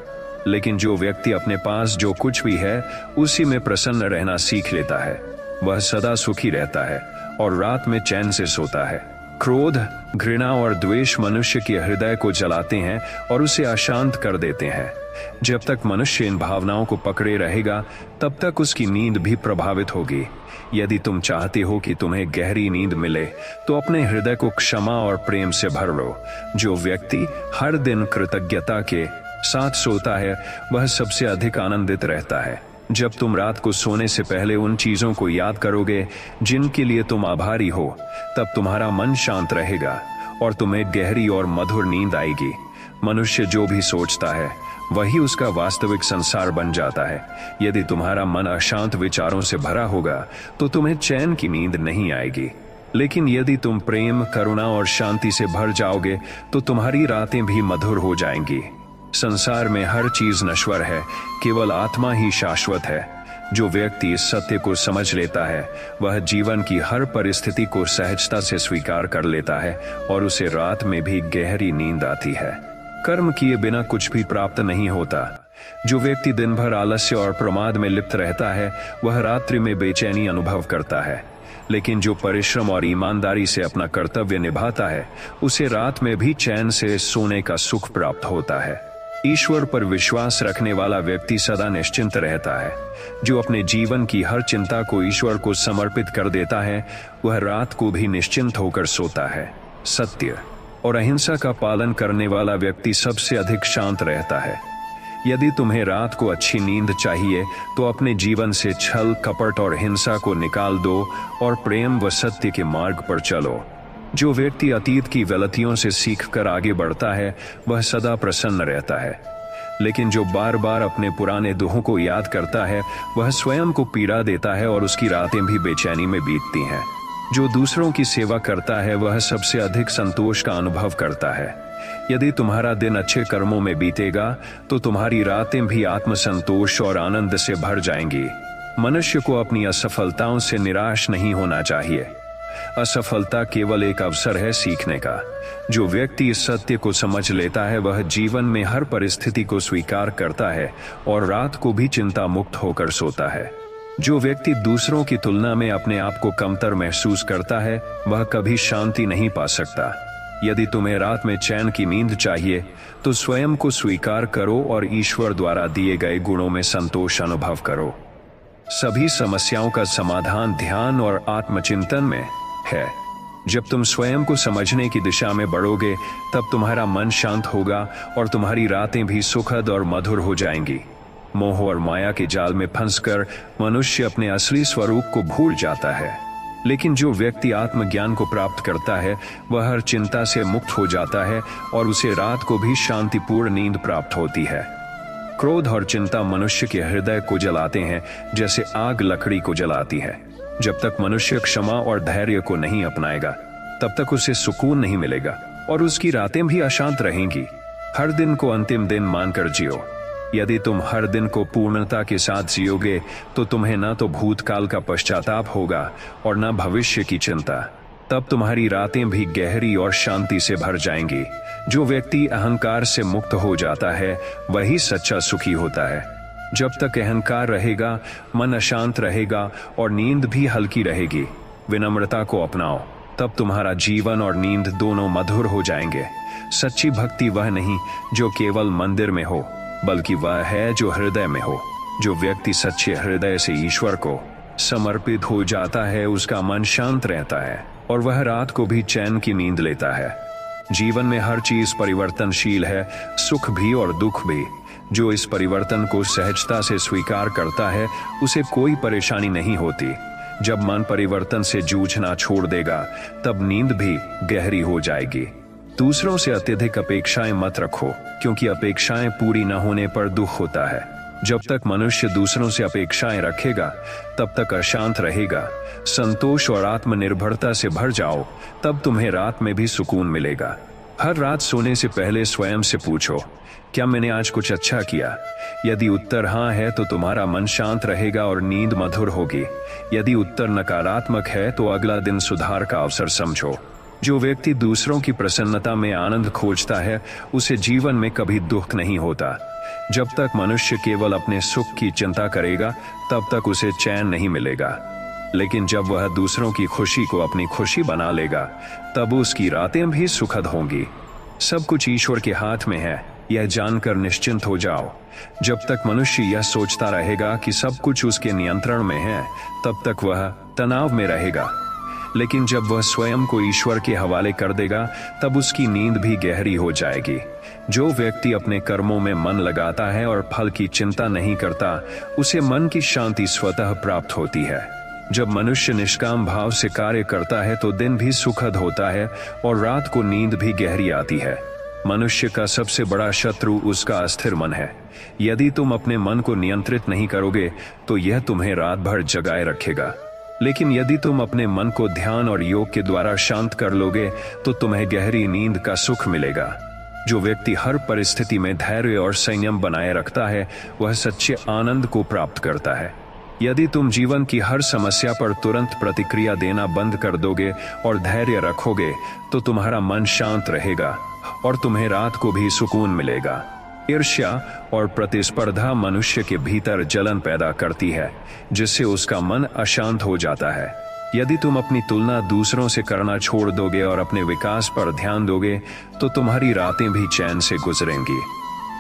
लेकिन जो व्यक्ति अपने पास जो कुछ भी है, उसी में प्रसन्न रहना सीख लेता है, वह सदा सुखी रहता है और रात में चैन से सोता है। क्रोध, घृणा और द्वेष मनुष्य के हृदय को जलाते हैं और उसे अशांत कर देते हैं। जब तक मनुष्य इन भावनाओं को पकड़े रहेगा, तब तक उसकी नींद भी प्रभावित होगी। यदि तुम चाहते हो कि तुम्हें गहरी नींद मिले, तो अपने हृदय को क्षमा और प्रेम से भर लो। जो व्यक्ति हर दिन कृतज्ञता के साथ सोता है, वह सबसे अधिक आनंदित रहता है। जब तुम रात को सोने से पहले उन चीजों को याद करोगे जिनके लिए तुम आभारी हो, तब तुम्हारा मन शांत रहेगा और तुम्हें गहरी और मधुर नींद आएगी। मनुष्य जो भी सोचता है, वही उसका वास्तविक संसार बन जाता है। यदि तुम्हारा मन अशांत विचारों से भरा होगा, तो तुम्हें चैन की नींद नहीं आएगी। लेकिन यदि तुम प्रेम, करुणा और शांति से भर जाओगे, तो तुम्हारी रातें भी मधुर हो जाएंगी। संसार में हर चीज नश्वर है, केवल आत्मा ही शाश्वत है। जो व्यक्ति इस सत्य को समझ लेता है, वह जीवन की हर परिस्थिति को सहजता से स्वीकार कर लेता है और उसे रात में भी गहरी नींद आती है। कर्म किए बिना कुछ भी प्राप्त नहीं होता। जो व्यक्ति दिन भर आलस्य और प्रमाद में लिप्त रहता है, वह रात्रि में बेचैनी अनुभव करता है। लेकिन जो परिश्रम और ईमानदारी से अपना कर्तव्य निभाता है, उसे रात में भी चैन से सोने का सुख प्राप्त होता है। ईश्वर पर विश्वास रखने वाला व्यक्ति सदा निश्चिंत रहता है। जो अपने जीवन की हर चिंता को ईश्वर को समर्पित कर देता है, वह रात को भी निश्चिंत होकर सोता है। सत्य और अहिंसा का पालन करने वाला व्यक्ति सबसे अधिक शांत रहता है। यदि तुम्हें रात को अच्छी नींद चाहिए, तो अपने जीवन से छल, कपट और हिंसा को निकाल दो और प्रेम व सत्य के मार्ग पर चलो। जो व्यक्ति अतीत की गलतियों से सीखकर आगे बढ़ता है, वह सदा प्रसन्न रहता है। लेकिन जो बार बार अपने पुराने दुखों को याद करता है, वह स्वयं को पीड़ा देता है और उसकी रातें भी बेचैनी में बीतती हैं। जो दूसरों की सेवा करता है, वह सबसे अधिक संतोष का अनुभव करता है। यदि तुम्हारा दिन अच्छे कर्मों में बीतेगा, तो तुम्हारी रातें भी आत्मसंतोष और आनंद से भर जाएंगी। मनुष्य को अपनी असफलताओं से निराश नहीं होना चाहिए। असफलता केवल एक अवसर है सीखने का। जो व्यक्ति इस सत्य को समझ लेता है वह जीवन में हर परिस्थिति को स्वीकार करता है और रात को भी चिंता मुक्त होकर सोता है। जो व्यक्ति दूसरों की तुलना में अपने आप को कमतर महसूस करता है वह कभी शांति नहीं पा सकता। यदि तुम्हें रात में चैन की नींद चाहिए तो स्वयं को स्वीकार करो और ईश्वर द्वारा दिए गए गुणों में संतोष अनुभव करो। सभी समस्याओं का समाधान ध्यान और आत्मचिंतन में है। जब तुम स्वयं को समझने की दिशा में बढ़ोगे तब तुम्हारा मन शांत होगा और तुम्हारी रातें भी सुखद और मधुर हो जाएंगी। मोह और माया के जाल में फंसकर मनुष्य अपने असली स्वरूप को भूल जाता है, लेकिन जो व्यक्ति आत्मज्ञान को प्राप्त करता है वह हर चिंता से मुक्त हो जाता है और उसे रात को भी शांतिपूर्ण नींद प्राप्त होती है। क्रोध और चिंता मनुष्य के हृदय को जलाते हैं जैसे आग लकड़ी को जलाती है। जब तक मनुष्य क्षमा और धैर्य को नहीं अपनाएगा तब तक उसे सुकून नहीं मिलेगा और उसकी रातें भी अशांत रहेंगी। हर दिन को अंतिम दिन मानकर जियो। यदि तुम हर दिन को पूर्णता के साथ जियोगे तो तुम्हें न तो भूतकाल का पश्चाताप होगा और न भविष्य की चिंता। तब तुम्हारी रातें भी गहरी और शांति से भर जाएंगी। जो व्यक्ति अहंकार से मुक्त हो जाता है वही सच्चा सुखी होता है। जब तक अहंकार रहेगा मन अशांत रहेगा और नींद भी हल्की रहेगी। विनम्रता को अपनाओ, तब तुम्हारा जीवन और नींद दोनों मधुर हो जाएंगे। सच्ची भक्ति वह नहीं जो केवल मंदिर में हो, बल्कि वह है जो हृदय में हो। जो व्यक्ति सच्चे हृदय से ईश्वर को समर्पित हो जाता है उसका मन शांत रहता है और वह रात को भी चैन की नींद लेता है। जीवन में हर चीज परिवर्तनशील है, सुख भी और दुख भी। जो इस परिवर्तन को सहजता से स्वीकार करता है उसे कोई परेशानी नहीं होती। जब मन परिवर्तन से जूझना छोड़ देगा तब नींद भी गहरी हो जाएगी। दूसरों से अत्यधिक अपेक्षाएं मत रखो, क्योंकि अपेक्षाएं पूरी न होने पर दुख होता है। जब तक मनुष्य दूसरों से अपेक्षाएं रखेगा तब तक अशांत रहेगा। संतोष और आत्मनिर्भरता से भर जाओ, तब तुम्हें रात में भी सुकून मिलेगा। हर रात सोने से पहले स्वयं से पूछो, क्या मैंने आज कुछ अच्छा किया? यदि उत्तर हाँ है तो तुम्हारा मन शांत रहेगा और नींद मधुर होगी। यदि उत्तर नकारात्मक है तो अगला दिन सुधार का अवसर समझो। जो व्यक्ति दूसरों की प्रसन्नता में आनंद खोजता है उसे जीवन में कभी दुख नहीं होता। जब तक मनुष्य केवल अपने सुख की चिंता करेगा तब तक उसे चैन नहीं मिलेगा, लेकिन जब वह दूसरों की खुशी को अपनी खुशी बना लेगा तब उसकी रातें भी सुखद होंगी। सब कुछ ईश्वर के हाथ में है, यह जानकर निश्चिंत हो जाओ। जब तक मनुष्य यह सोचता रहेगा कि सब कुछ उसके नियंत्रण में है तब तक वह तनाव में रहेगा, लेकिन जब वह स्वयं को ईश्वर के हवाले कर देगा तब उसकी नींद भी गहरी हो जाएगी। जो व्यक्ति अपने कर्मों में मन लगाता है और फल की चिंता नहीं करता उसे मन की शांति स्वतः प्राप्त होती है। जब मनुष्य निष्काम भाव से कार्य करता है तो दिन भी सुखद होता है और रात को नींद भी गहरी आती है। मनुष्य का सबसे बड़ा शत्रु उसका अस्थिर मन है। यदि तुम अपने मन को नियंत्रित नहीं करोगे तो यह तुम्हें रात भर जगाए रखेगा, लेकिन यदि तुम अपने मन को ध्यान और योग के द्वारा शांत कर लोगे तो तुम्हें गहरी नींद का सुख मिलेगा। जो व्यक्ति हर परिस्थिति में धैर्य और संयम बनाए रखता है वह सच्चे आनंद को प्राप्त करता है। यदि तुम जीवन की हर समस्या पर तुरंत प्रतिक्रिया देना बंद कर दोगे और धैर्य रखोगे तो तुम्हारा मन शांत रहेगा और तुम्हें रात को भी सुकून मिलेगा। ईर्ष्या और प्रतिस्पर्धा मनुष्य के भीतर जलन पैदा करती है, जिससे उसका मन अशांत हो जाता है। यदि तुम अपनी तुलना दूसरों से करना छोड़ दोगे और अपने विकास पर ध्यान दोगे तो तुम्हारी रातें भी चैन से गुजरेंगी।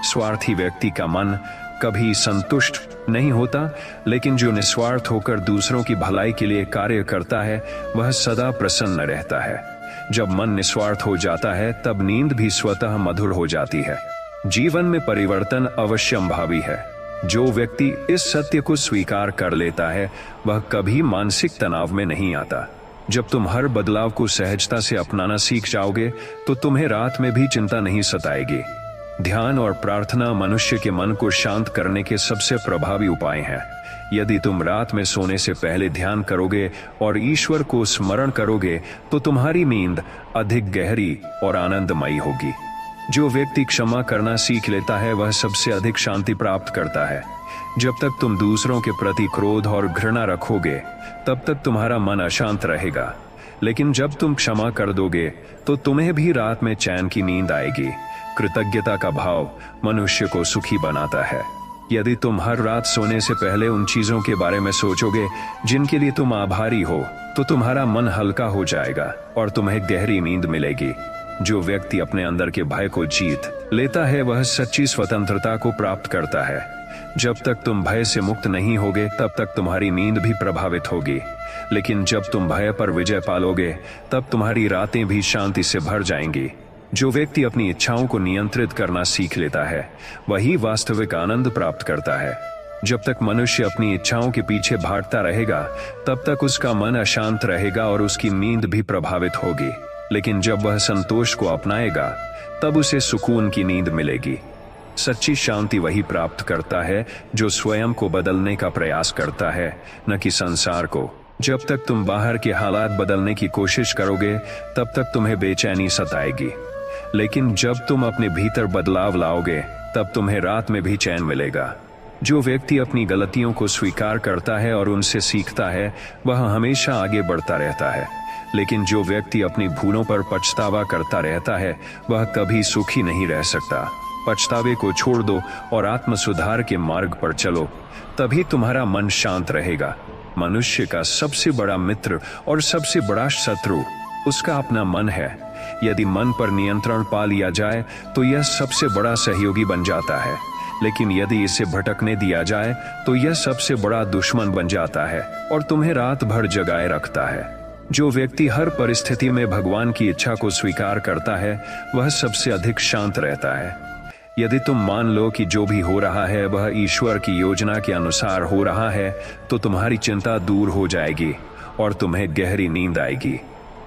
स्वार्थी व्यक्ति का मन कभी संतुष्ट नहीं होता, लेकिन जो निस्वार्थ होकर दूसरों की भलाई के लिए कार्य करता है वह सदा प्रसन्न रहता है। जब मन निस्वार्थ हो जाता है तब नींद भी स्वतः मधुर हो जाती है। जीवन में परिवर्तन अवश्यंभावी है। जो व्यक्ति इस सत्य को स्वीकार कर लेता है वह कभी मानसिक तनाव में नहीं आता। जब तुम हर बदलाव को सहजता से अपनाना सीख जाओगे तो तुम्हें रात में भी चिंता नहीं सताएगी। ध्यान और प्रार्थना मनुष्य के मन को शांत करने के सबसे प्रभावी उपाय हैं। यदि तुम रात में सोने से पहले ध्यान करोगे और ईश्वर को स्मरण करोगे तो तुम्हारी नींद अधिक गहरी और आनंदमयी होगी। जो व्यक्ति क्षमा करना सीख लेता है वह सबसे अधिक शांति प्राप्त करता है। जब तक तुम दूसरों के प्रति क्रोध और घृणा रखोगे तब तक तुम्हारा मन अशांत रहेगा, लेकिन जब तुम क्षमा कर दोगे तो तुम्हें भी रात में चैन की नींद आएगी। कृतज्ञता का भाव मनुष्य को सुखी बनाता है। यदि तुम हर रात सोने से पहले उन चीजों के बारे में सोचोगे जिनके लिए तुम आभारी हो, तो तुम्हारा मन हल्का हो जाएगा और तुम्हें गहरी नींद मिलेगी। जो व्यक्ति अपने अंदर के भय को जीत लेता है वह सच्ची स्वतंत्रता को प्राप्त करता है। जब तक तुम भय से मुक्त नहीं होगे तब तक तुम्हारी नींद भी प्रभावित होगी, लेकिन जब तुम भय पर विजय पालोगे तब तुम्हारी रातें भी शांति से भर जाएंगी। जो व्यक्ति अपनी इच्छाओं को नियंत्रित करना सीख लेता है वही वास्तविक आनंद प्राप्त करता है। जब तक मनुष्य अपनी इच्छाओं के पीछे भागता रहेगा तब तक उसका मन अशांत रहेगा और उसकी नींद भी प्रभावित होगी, लेकिन जब वह संतोष को अपनाएगा तब उसे सुकून की नींद मिलेगी। सच्ची शांति वही प्राप्त करता है जो स्वयं को बदलने का प्रयास करता है, न कि संसार को। जब तक तुम बाहर के हालात बदलने की कोशिश करोगे तब तक तुम्हें बेचैनी सताएगी, लेकिन जब तुम अपने भीतर बदलाव लाओगे तब तुम्हें रात में भी चैन मिलेगा। जो व्यक्ति अपनी गलतियों को स्वीकार करता है और उनसे सीखता है वह हमेशा आगे बढ़ता रहता है, लेकिन जो व्यक्ति अपनी भूलों पर पछतावा करता रहता है वह कभी सुखी नहीं रह सकता। पछतावे को छोड़ दो और आत्म सुधार के मार्ग पर चलो, तभी तुम्हारा मन शांत रहेगा। मनुष्य का सबसे बड़ा मित्र और सबसे बड़ा शत्रु उसका अपना मन है। यदि मन पर नियंत्रण पा लिया जाए तो यह सबसे बड़ा सहयोगी बन जाता है, लेकिन यदि इसे भटकने दिया जाए तो यह सबसे बड़ा दुश्मन बन जाता है और तुम्हें रात भर जगाए रखता है। जो व्यक्ति हर परिस्थिति में भगवान की इच्छा को स्वीकार करता है वह सबसे अधिक शांत रहता है। यदि तुम मान लो कि जो भी हो रहा है वह ईश्वर की योजना के अनुसार हो रहा है तो तुम्हारी चिंता दूर हो जाएगी और तुम्हें गहरी नींद आएगी।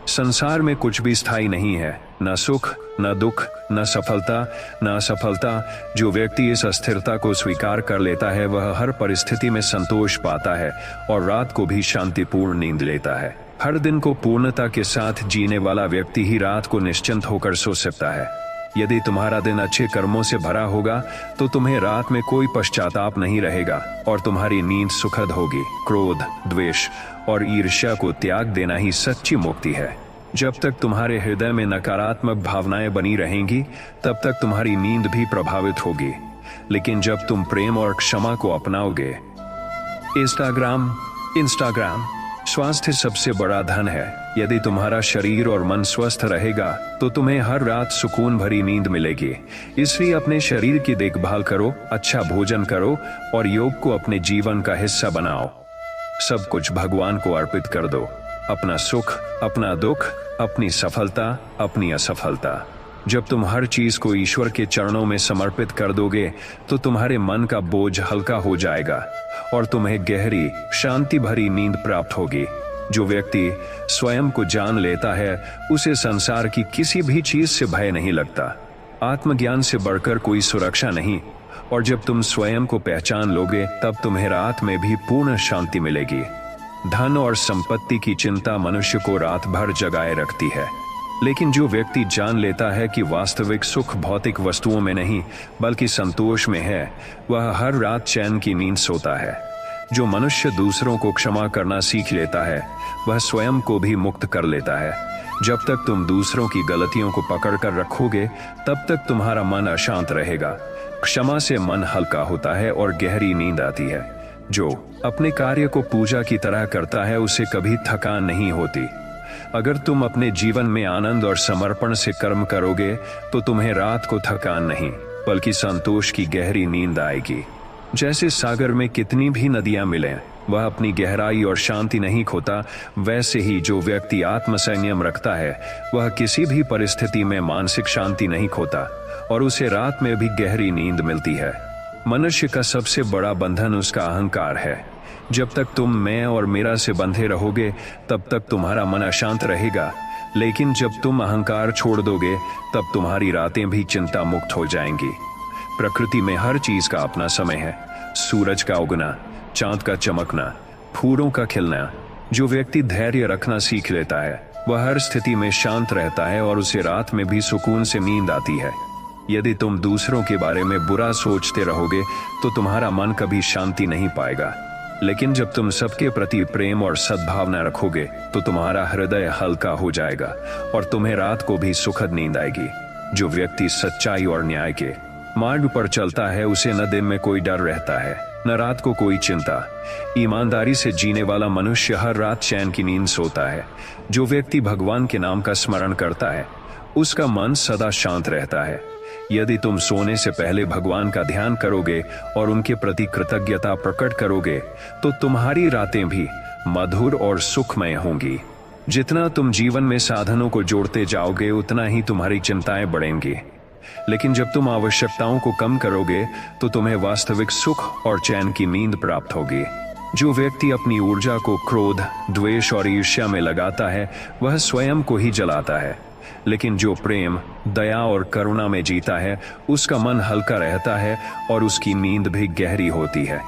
संसार में कुछ भी स्थायी नहीं है, न सुख, न दुख, न सफलता, न असफलता। जो व्यक्ति इस अस्थिरता को स्वीकार कर लेता है वह हर परिस्थिति में संतोष पाता है और रात को भी शांतिपूर्ण नींद लेता है। हर दिन को पूर्णता के साथ जीने वाला व्यक्ति ही रात को निश्चिंत होकर सो सकता है। यदि तुम्हारा दिन अच्छे कर्मों से भरा होगा तो तुम्हें रात में कोई पश्चाताप नहीं रहेगा और तुम्हारी नींद सुखद होगी। क्रोध, द्वेष और ईर्ष्या को त्याग देना ही सच्ची मुक्ति है। जब तक तुम्हारे हृदय में नकारात्मक भावनाएं बनी रहेंगी तब तक तुम्हारी नींद भी प्रभावित होगी, लेकिन जब तुम प्रेम और क्षमा को अपनाओगे। इंस्टाग्राम स्वास्थ्य सबसे बड़ा धन है। यदि तुम्हारा शरीर और मन स्वस्थ रहेगा तो तुम्हें हर रात सुकून भरी नींद मिलेगी। इसलिए अपने शरीर की देखभाल करो, अच्छा भोजन करो और योग को अपने जीवन का हिस्सा बनाओ। सब कुछ भगवान को अर्पित कर दो, अपना सुख, अपना दुख, अपनी सफलता, अपनी असफलता। जब तुम हर चीज को ईश्वर के चरणों में समर्पित कर दोगे तो तुम्हारे मन का बोझ हल्का हो जाएगा और तुम्हें गहरी शांति भरी नींद प्राप्त होगी। जो व्यक्ति स्वयं को जान लेता है उसे संसार की किसी भी चीज से भय नहीं लगता। आत्मज्ञान से बढ़कर कोई सुरक्षा नहीं, और जब तुम स्वयं को पहचान लोगे तब तुम्हें रात में भी पूर्ण शांति मिलेगी। धन और संपत्ति की चिंता मनुष्य को रात भर जगाए रखती है, लेकिन जो व्यक्ति जान लेता है कि वास्तविक सुख भौतिक वस्तुओं में नहीं बल्कि संतोष में है, वह हर रात चैन की नींद सोता है। जो मनुष्य दूसरों को क्षमा करना सीख लेता है वह स्वयं को भी मुक्त कर लेता है। जब तक तुम दूसरों की गलतियों को पकड़ कर रखोगे तब तक तुम्हारा मन अशांत रहेगा। क्षमा से मन हल्का होता है और गहरी नींद आती है। जो अपने कार्य को पूजा की तरह करता है उसे कभी थकान नहीं होती। अगर तुम अपने जीवन में आनंद और समर्पण से कर्म करोगे तो तुम्हें रात को थकान नहीं बल्कि संतोष की गहरी नींद आएगी। जैसे सागर में कितनी भी नदियां मिलें वह अपनी गहराई और शांति नहीं खोता, वैसे ही जो व्यक्ति आत्मसंयम रखता है वह किसी भी परिस्थिति में मानसिक शांति नहीं खोता और उसे रात में भी गहरी नींद मिलती है। मनुष्य का सबसे बड़ा बंधन उसका अहंकार है। जब तक तुम मैं और मेरा से बंधे रहोगे तब तक तुम्हारा मन अशांत रहेगा, लेकिन जब तुम अहंकार छोड़ दोगे तब तुम्हारी रातें भी चिंता मुक्त हो जाएंगी। प्रकृति में हर चीज का अपना समय है। सूरज का उगना, चांद का चमकना, फूलों का खिलना। जो व्यक्ति धैर्य रखना सीख लेता है वह हर स्थिति में शांत रहता है और उसे रात में भी सुकून से नींद आती है। यदि तुम दूसरों के बारे में बुरा सोचते रहोगे तो तुम्हारा मन कभी शांति नहीं पाएगा। लेकिन जब तुम सबके प्रति प्रेम और सद्भावना रखोगे तो तुम्हारा हृदय हल्का हो जाएगा और तुम्हें रात को भी सुखद नींद आएगी। जो व्यक्ति सच्चाई और न्याय के मार्ग पर चलता है उसे न दिन में कोई डर रहता है न रात को कोई चिंता। ईमानदारी से जीने वाला मनुष्य हर रात चैन की नींद सोता है। जो व्यक्ति भगवान के नाम का स्मरण करता है उसका मन सदा शांत रहता है। यदि तुम सोने से पहले भगवान का ध्यान करोगे और उनके प्रति कृतज्ञता प्रकट करोगे तो तुम्हारी रातें भी मधुर और सुखमय होंगी। जितना तुम जीवन में साधनों को जोड़ते जाओगे उतना ही तुम्हारी चिंताएं बढ़ेंगी। लेकिन जब तुम आवश्यकताओं को कम करोगे तो तुम्हें वास्तविक सुख और चैन की नींद प्राप्त होगी। जो व्यक्ति अपनी ऊर्जा को क्रोध, द्वेष और ईर्ष्या में लगाता है वह स्वयं को ही जलाता है। लेकिन जो प्रेम, दया और करुणा में जीता है उसका मन हल्का रहता है और उसकी नींद भी गहरी होती है।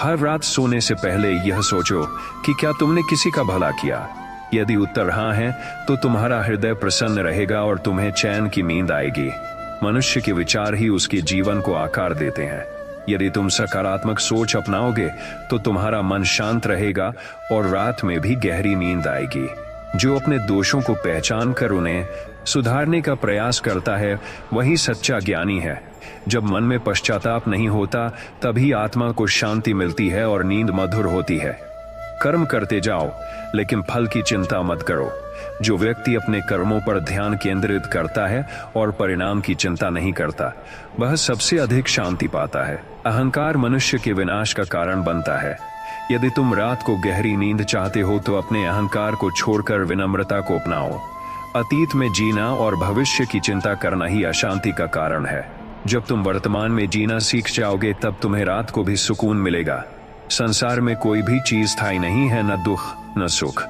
हर रात सोने से पहले यह सोचो कि क्या तुमने किसी का भला किया। यदि उत्तर हाँ है तो तुम्हारा हृदय प्रसन्न रहेगा और तुम्हें चैन की नींद आएगी। मनुष्य के विचार ही उसके जीवन को आकार देते हैं। यदि तुम सकारात्मक सोच अपनाओगे तो तुम्हारा मन शांत रहेगा और रात में भी गहरी नींद आएगी। जो अपने दोषों को पहचान कर उन्हें सुधारने का प्रयास करता है वही सच्चा ज्ञानी है। जब मन में पश्चाताप नहीं होता तभी आत्मा को शांति मिलती है और नींद मधुर होती है। कर्म करते जाओ लेकिन फल की चिंता मत करो। जो व्यक्ति अपने कर्मों पर ध्यान केंद्रित करता है और परिणाम की चिंता नहीं करता वह सबसे अधिक शांति पाता है। अहंकार मनुष्य के विनाश का कारण बनता है। यदि तुम रात को गहरी नींद चाहते हो तो अपने अहंकार को छोड़कर विनम्रता को अपनाओ। अतीत में जीना और भविष्य की चिंता करना ही अशांति का कारण है। जब तुम वर्तमान में जीना सीख जाओगे तब तुम्हें रात को भी सुकून मिलेगा। संसार में कोई भी चीज स्थायी नहीं है, न दुख न सुख।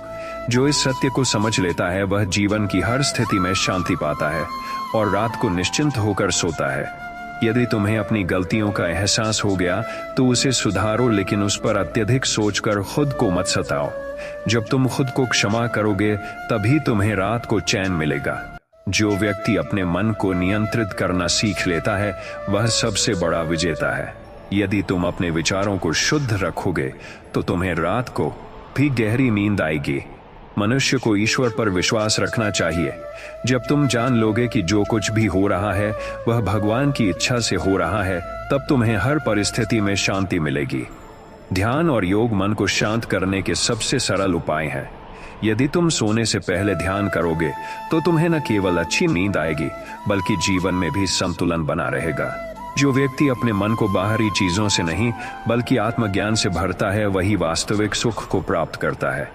जो इस सत्य को समझ लेता है वह जीवन की हर स्थिति में शांति पाता है और रात को निश्चिंत होकर सोता है। यदि तुम्हें अपनी गलतियों का एहसास हो गया तो उसे सुधारो, लेकिन उस पर अत्यधिक सोचकर खुद को मत सताओ। जब तुम खुद को क्षमा करोगे तभी तुम्हें रात को चैन मिलेगा। जो व्यक्ति अपने मन को नियंत्रित करना सीख लेता है वह सबसे बड़ा विजेता है। यदि तुम अपने विचारों को शुद्ध रखोगे तो तुम्हें रात को भी गहरी नींद आएगी। मनुष्य को ईश्वर पर विश्वास रखना चाहिए। जब तुम जान लोगे कि जो कुछ भी हो रहा है वह भगवान की इच्छा से हो रहा है तब तुम्हें हर परिस्थिति में शांति मिलेगी। ध्यान और योग मन को शांत करने के सबसे सरल उपाय हैं। यदि तुम सोने से पहले ध्यान करोगे तो तुम्हें न केवल अच्छी नींद आएगी बल्कि जीवन में भी संतुलन बना रहेगा। जो व्यक्ति अपने मन को बाहरी चीजों से नहीं बल्कि आत्मज्ञान से भरता है वही वास्तविक सुख को प्राप्त करता है।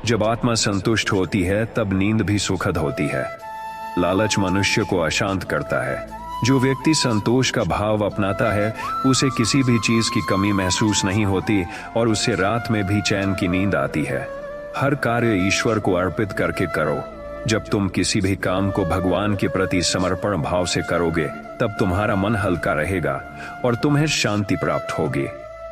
जब आत्मा संतुष्ट होती है तब नींद भी सुखद होती है। लालच मनुष्य को अशांत करता है। जो व्यक्ति संतोष का भाव अपनाता है उसे किसी भी चीज की कमी महसूस नहीं होती और उसे रात में भी चैन की नींद आती है। हर कार्य ईश्वर को अर्पित करके करो। जब तुम किसी भी काम को भगवान के प्रति समर्पण भाव से करोगे तब तुम्हारा मन हल्का रहेगा और तुम्हें शांति प्राप्त होगी।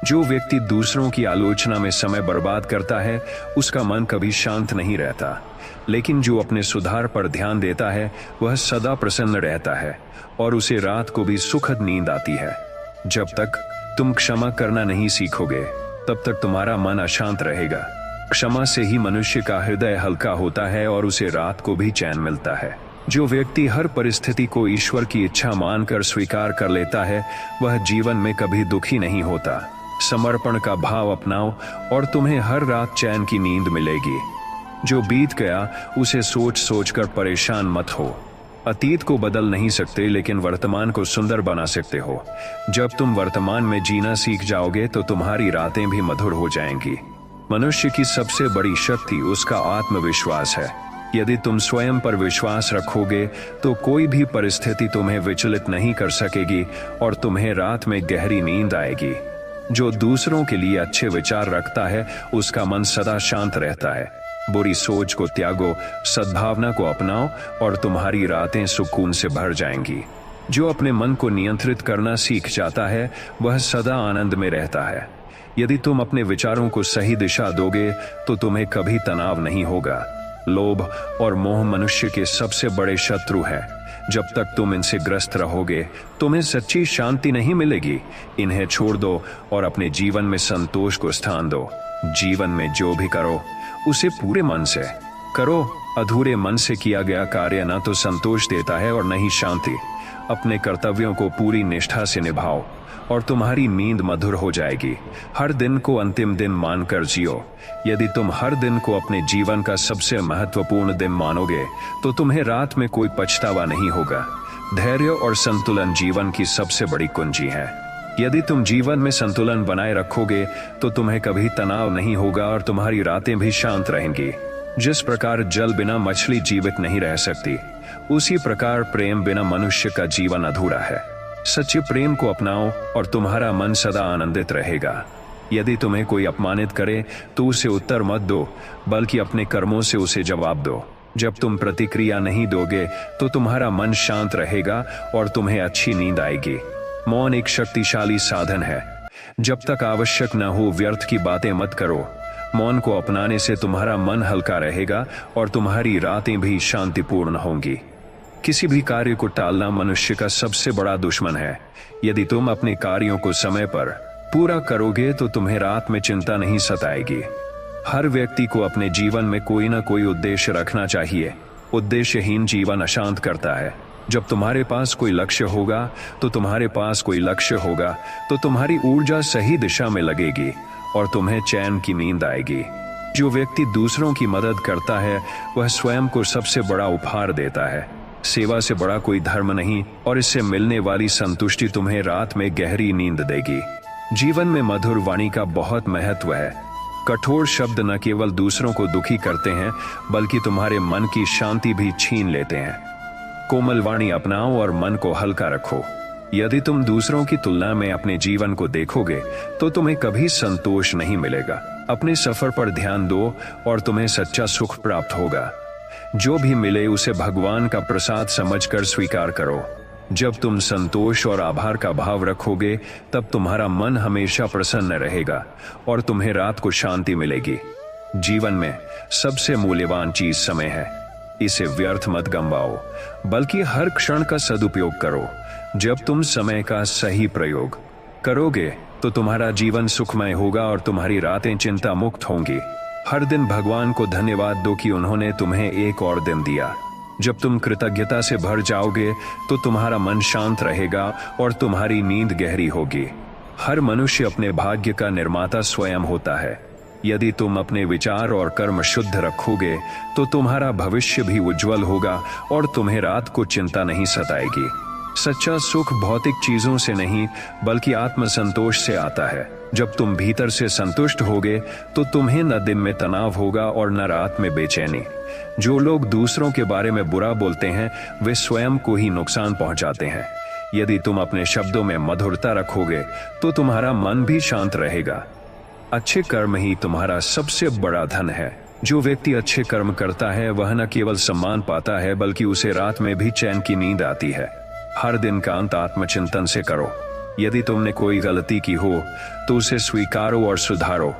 जो व्यक्ति दूसरों की आलोचना में समय बर्बाद करता है उसका मन कभी शांत नहीं रहता। लेकिन जो अपने सुधार पर ध्यान देता है वह सदा प्रसन्न रहता है और उसे रात को भी सुखद नींद आती है। जब तक तुम क्षमा करना नहीं सीखोगे तब तक तुम्हारा मन अशांत रहेगा। क्षमा से ही मनुष्य का हृदय हल्का होता है और उसे रात को भी चैन मिलता है। जो व्यक्ति हर परिस्थिति को ईश्वर की इच्छा मानकर स्वीकार कर लेता है वह जीवन में कभी दुखी नहीं होता। समर्पण का भाव अपनाओ और तुम्हें हर रात चैन की नींद मिलेगी। जो बीत गया उसे सोच सोच कर परेशान मत हो। अतीत को बदल नहीं सकते लेकिन वर्तमान को सुंदर बना सकते हो। जब तुम वर्तमान में जीना सीख जाओगे तो तुम्हारी रातें भी मधुर हो जाएंगी। मनुष्य की सबसे बड़ी शक्ति उसका आत्मविश्वास है। यदि तुम स्वयं पर विश्वास रखोगे तो कोई भी परिस्थिति तुम्हें विचलित नहीं कर सकेगी और तुम्हें रात में गहरी नींद आएगी। जो दूसरों के लिए अच्छे विचार रखता है उसका मन सदा शांत रहता है। बुरी सोच को त्यागो, सद्भावना को अपनाओ और तुम्हारी रातें सुकून से भर जाएंगी। जो अपने मन को नियंत्रित करना सीख जाता है वह सदा आनंद में रहता है। यदि तुम अपने विचारों को सही दिशा दोगे तो तुम्हें कभी तनाव नहीं होगा। लोभ और मोह मनुष्य के सबसे बड़े शत्रु हैं। जब तक तुम इनसे ग्रस्त रहोगे तुम्हें सच्ची शांति नहीं मिलेगी। इन्हें छोड़ दो और अपने जीवन में संतोष को स्थान दो। जीवन में जो भी करो उसे पूरे मन से करो। अधूरे मन से किया गया कार्य न तो संतोष देता है और न ही शांति। अपने कर्तव्यों को पूरी निष्ठा से निभाओ और तुम्हारी नींद मधुर हो जाएगी। हर दिन को अंतिम दिन मानकर जियो। यदि तुम हर दिन को अपने जीवन का सबसे महत्वपूर्ण दिन मानोगे तो तुम्हें रात में कोई पछतावा नहीं होगा। धैर्य और संतुलन जीवन की सबसे बड़ी कुंजी है। यदि तुम जीवन में संतुलन बनाए रखोगे तो तुम्हें कभी तनाव नहीं होगा और तुम्हारी रातें भी शांत रहेंगी। जिस प्रकार जल बिना मछली जीवित नहीं रह सकती, उसी प्रकार प्रेम बिना मनुष्य का जीवन अधूरा है। सच्चे प्रेम को अपनाओ और तुम्हारा मन सदा आनंदित रहेगा। यदि तुम्हें कोई अपमानित करे तो उसे उत्तर मत दो, बल्कि अपने कर्मों से उसे जवाब दो। जब तुम प्रतिक्रिया नहीं दोगे तो तुम्हारा मन शांत रहेगा और तुम्हें अच्छी नींद आएगी। मौन एक शक्तिशाली साधन है। जब तक आवश्यक न हो व्यर्थ की बातें मत करो। मौन को अपनाने से तुम्हारा मन हल्का रहेगा और तुम्हारी रातें भी शांतिपूर्ण होंगी। किसी भी कार्य को टालना मनुष्य का सबसे बड़ा दुश्मन है। यदि तुम अपने कार्यों को समय पर पूरा करोगे तो तुम्हें रात में चिंता नहीं सताएगी। हर व्यक्ति को अपने जीवन में कोई ना कोई उद्देश्य रखना चाहिए। उद्देश्यहीन जीवन अशांत करता है। जब तुम्हारे पास कोई लक्ष्य होगा तो तुम्हारी ऊर्जा सही दिशा में लगेगी और तुम्हें चैन की नींद आएगी। जो व्यक्ति दूसरों की मदद करता है वह स्वयं को सबसे बड़ा उपहार देता है। सेवा से बड़ा कोई धर्म नहीं और इससे मिलने वाली संतुष्टि तुम्हें रात में गहरी नींद देगी। जीवन में मधुर वाणी का बहुत महत्व है। कठोर शब्द न केवल दूसरों को दुखी करते हैं बल्कि तुम्हारे मन की शांति भी छीन लेते हैं। कोमल वाणी अपनाओ और मन को हल्का रखो। यदि तुम दूसरों की तुलना में अपने जीवन को देखोगे तो तुम्हें कभी संतोष नहीं मिलेगा। अपने सफर पर ध्यान दो और तुम्हें सच्चा सुख प्राप्त होगा। जो भी मिले उसे भगवान का प्रसाद समझकर स्वीकार करो। जब तुम संतोष और आभार का भाव रखोगे तब तुम्हारा मन हमेशा प्रसन्न रहेगा और तुम्हें रात को शांति मिलेगी। जीवन में सबसे मूल्यवान चीज समय है। इसे व्यर्थ मत गंवाओ बल्कि हर क्षण का सदुपयोग करो। जब तुम समय का सही प्रयोग करोगे तो तुम्हारा जीवन सुखमय होगा और तुम्हारी रातें चिंता मुक्त होंगी। हर दिन भगवान को धन्यवाद दो कि उन्होंने तुम्हें एक और दिन दिया। जब तुम कृतज्ञता से भर जाओगे तो तुम्हारा मन शांत रहेगा और तुम्हारी नींद गहरी होगी। हर मनुष्य अपने भाग्य का निर्माता स्वयं होता है। यदि तुम अपने विचार और कर्म शुद्ध रखोगे तो तुम्हारा भविष्य भी उज्जवल होगा और तुम्हें रात को चिंता नहीं सताएगी। सच्चा सुख भौतिक चीजों से नहीं बल्कि आत्मसंतोष से आता है। जब तुम भीतर से संतुष्ट होगे तो तुम्हें न दिन में तनाव होगा और न रात में बेचैनी। जो लोग दूसरों के बारे में बुरा बोलते हैं वे स्वयं को ही नुकसान पहुंचाते हैं। यदि तुम अपने शब्दों में मधुरता रखोगे तो तुम्हारा मन भी शांत रहेगा। अच्छे कर्म ही तुम्हारा सबसे बड़ा धन है। जो व्यक्ति अच्छे कर्म करता है वह न केवल सम्मान पाता है बल्कि उसे रात में भी चैन की नींद आती है। हर दिन का अंत आत्मचिंतन से करो। यदि तुमने कोई गलती की हो तो उसे स्वीकारो और सुधारो।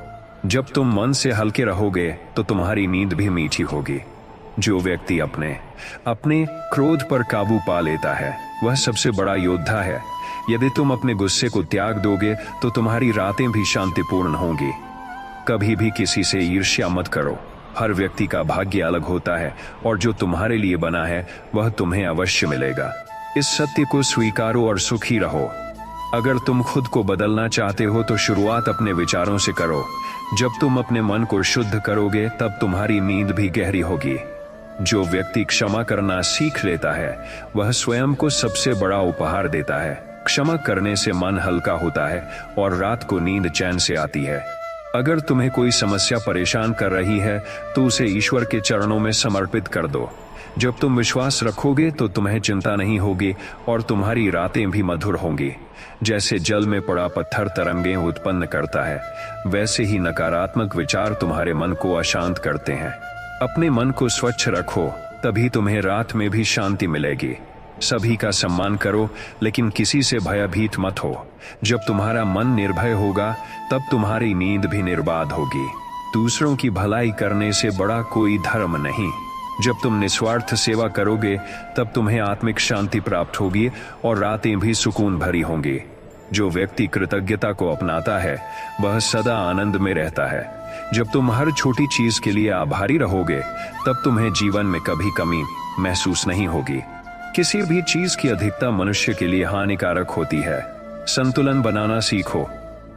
जब तुम मन से हल्के रहोगे तो तुम्हारी नींद भी मीठी होगी। जो व्यक्ति अपने क्रोध पर काबू पा लेता है वह सबसे बड़ा योद्धा है। यदि तुम अपने गुस्से को त्याग दोगे तो तुम्हारी रातें भी शांतिपूर्ण होंगी। कभी भी किसी से ईर्ष्या मत करो। हर व्यक्ति का भाग्य अलग होता है और जो तुम्हारे लिए बना है वह तुम्हें अवश्य मिलेगा। इस सत्य को स्वीकारो और सुखी रहो। अगर तुम खुद को बदलना चाहते हो तो शुरुआत अपने विचारों से करो। जब तुम अपने मन को शुद्ध करोगे तब तुम्हारी नींद भी गहरी होगी। जो व्यक्ति क्षमा करना सीख लेता है वह स्वयं को सबसे बड़ा उपहार देता है। क्षमा करने से मन हल्का होता है और रात को नींद चैन से आती है। अगर तुम्हें कोई समस्या परेशान कर रही है तो उसे ईश्वर के चरणों में समर्पित कर दो। जब तुम विश्वास रखोगे तो तुम्हें चिंता नहीं होगी और तुम्हारी रातें भी मधुर होंगी। जैसे जल में पड़ा पत्थर तरंगें उत्पन्न करता है वैसे ही नकारात्मक विचार तुम्हारे मन को अशांत करते हैं। अपने मन को स्वच्छ रखो तभी तुम्हें रात में भी शांति मिलेगी। सभी का सम्मान करो लेकिन किसी से भयभीत मत हो। जब तुम्हारा मन निर्भय होगा तब तुम्हारी नींद भी निर्बाध होगी। दूसरों की भलाई करने से बड़ा कोई धर्म नहीं। जब तुम निस्वार्थ सेवा करोगे तब तुम्हें आत्मिक शांति प्राप्त होगी और रातें भी सुकून भरी होंगी। जो व्यक्ति कृतज्ञता को अपनाता है वह सदा आनंद में रहता है। जब तुम हर छोटी चीज के लिए आभारी रहोगे तब तुम्हें जीवन में कभी कमी महसूस नहीं होगी। किसी भी चीज की अधिकता मनुष्य के लिए हानिकारक होती है। संतुलन बनाना सीखो,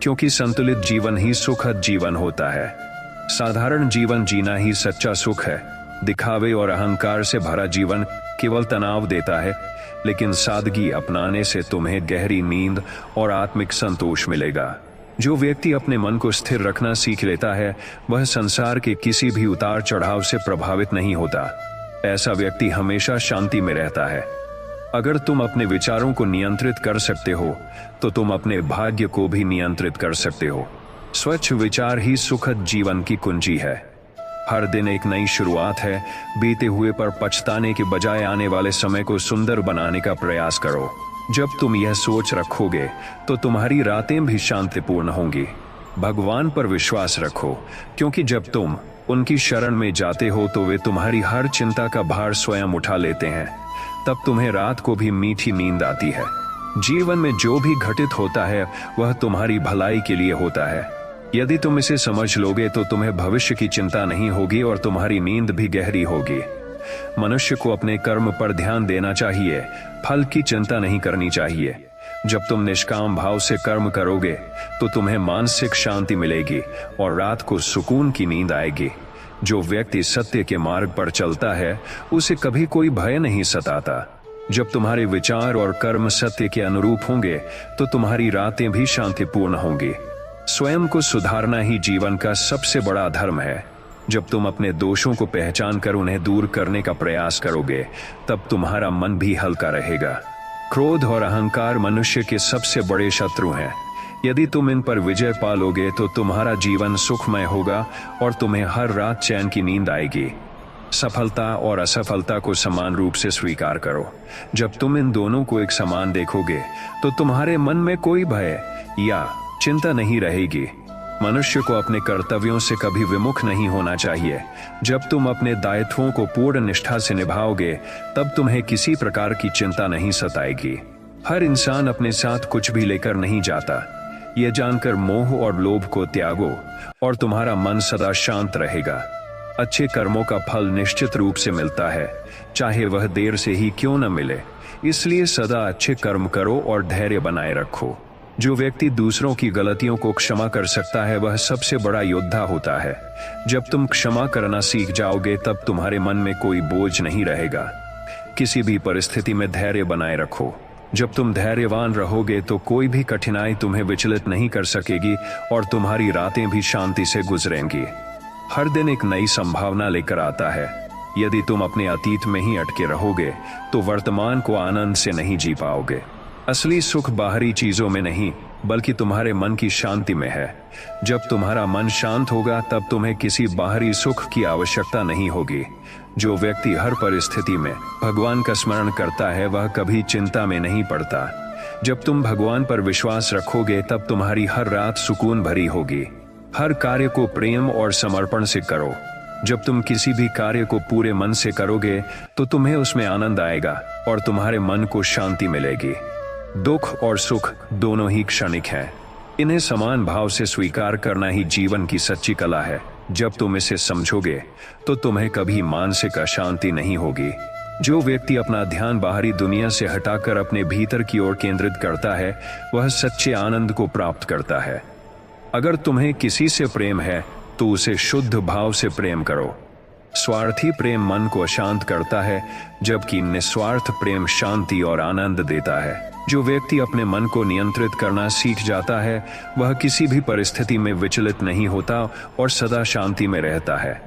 क्योंकि संतुलित जीवन ही सुखद जीवन होता है। साधारण जीवन जीना ही सच्चा सुख है। दिखावे और अहंकार से भरा जीवन केवल तनाव देता है, लेकिन सादगी अपनाने से तुम्हें गहरी नींद और आत्मिक संतोष मिलेगा। जो व्यक्ति अपने मन को स्थिर रखना सीख लेता है वह संसार के किसी भी उतार चढ़ाव से प्रभावित नहीं होता। ऐसा व्यक्ति हमेशा शांति में रहता है। अगर तुम अपने विचारों को नियंत्रित कर सकते हो तो तुम अपने भाग्य को भी नियंत्रित कर सकते हो। स्वच्छ विचार ही सुखद जीवन की कुंजी है। हर दिन एक नई शुरुआत है। बीते हुए पर पछताने के बजाय आने वाले समय को सुंदर बनाने का प्रयास करो। जब तुम यह सोच रखोगे तो तुम्हारी रातें भी शांतिपूर्ण होंगी। भगवान पर विश्वास रखो, क्योंकि जब तुम उनकी शरण में जाते हो तो वे तुम्हारी हर चिंता का भार स्वयं उठा लेते हैं। तब तुम्हें रात को भी मीठी नींद आती है। जीवन में जो भी घटित होता है वह तुम्हारी भलाई के लिए होता है। यदि तुम इसे समझ लोगे तो तुम्हें भविष्य की चिंता नहीं होगी और तुम्हारी नींद भी गहरी होगी। मनुष्य को अपने कर्म पर ध्यान देना चाहिए, फल की चिंता नहीं करनी चाहिए। जब तुम निष्काम भाव से कर्म करोगे तो तुम्हें मानसिक शांति मिलेगी और रात को सुकून की नींद आएगी। जो व्यक्ति सत्य के मार्ग पर चलता है उसे कभी कोई भय नहीं सताता। जब तुम्हारे विचार और कर्म सत्य के अनुरूप होंगे तो तुम्हारी रातें भी शांतिपूर्ण होंगी। स्वयं को सुधारना ही जीवन का सबसे बड़ा धर्म है। जब तुम अपने दोषों को पहचान कर उन्हें दूर करने का प्रयास करोगे तब तुम्हारा मन भी हल्का रहेगा। क्रोध और अहंकार मनुष्य के सबसे बड़े शत्रु हैं। यदि तुम इन पर विजय पा लोगे तो तुम्हारा जीवन सुखमय होगा और तुम्हें हर रात चैन की नींद आएगी। सफलता और असफलता को समान रूप से स्वीकार करो। जब तुम इन दोनों को एक समान देखोगे तो तुम्हारे मन में कोई भय या चिंता नहीं रहेगी। मनुष्य को अपने कर्तव्यों से कभी विमुख नहीं होना चाहिए। जब तुम अपने दायित्वों को पूर्ण निष्ठा से निभाओगे तब तुम्हें किसी प्रकार की चिंता नहीं सताएगी। हर इंसान अपने साथ कुछ भी लेकर नहीं जाता। यह जानकर मोह और लोभ को त्यागो और तुम्हारा मन सदा शांत रहेगा। अच्छे कर्मों का फल निश्चित रूप से मिलता है, चाहे वह देर से ही क्यों न मिले। इसलिए सदा अच्छे कर्म करो और धैर्य बनाए रखो। जो व्यक्ति दूसरों की गलतियों को क्षमा कर सकता है वह सबसे बड़ा योद्धा होता है। जब तुम क्षमा करना सीख जाओगे तब तुम्हारे मन में कोई बोझ नहीं रहेगा। किसी भी परिस्थिति में धैर्य बनाए रखो। जब तुम धैर्यवान रहोगे तो कोई भी कठिनाई तुम्हें विचलित नहीं कर सकेगी और तुम्हारी रातें भी शांति से गुजरेंगी। हर दिन एक नई संभावना लेकर आता है। यदि तुम अपने अतीत में ही अटके रहोगे तो वर्तमान को आनंद से नहीं जी पाओगे। असली सुख बाहरी चीजों में नहीं बल्कि तुम्हारे मन की शांति में है। जब तुम्हारा मन शांत होगा तब तुम्हें किसी बाहरी सुख की आवश्यकता नहीं होगी। जो व्यक्ति हर परिस्थिति में भगवान का स्मरण करता है वह कभी चिंता में नहीं पड़ता। जब तुम भगवान पर विश्वास रखोगे तब तुम्हारी हर रात सुकून भरी होगी। हर कार्य को प्रेम और समर्पण से करो। जब तुम किसी भी कार्य को पूरे मन से करोगे तो तुम्हें उसमें आनंद आएगा और तुम्हारे मन को शांति मिलेगी। दुख और सुख दोनों ही क्षणिक हैं। इन्हें समान भाव से स्वीकार करना ही जीवन की सच्ची कला है। जब तुम इसे समझोगे तो तुम्हें कभी मानसिक अशांति नहीं होगी। जो व्यक्ति अपना ध्यान बाहरी दुनिया से हटाकर अपने भीतर की ओर केंद्रित करता है वह सच्चे आनंद को प्राप्त करता है। अगर तुम्हें किसी से प्रेम है तो उसे शुद्ध भाव से प्रेम करो। स्वार्थी प्रेम मन को अशांत करता है, जबकि निस्वार्थ प्रेम शांति और आनंद देता है। जो व्यक्ति अपने मन को नियंत्रित करना सीख जाता है वह किसी भी परिस्थिति में विचलित नहीं होता और सदा शांति में रहता है।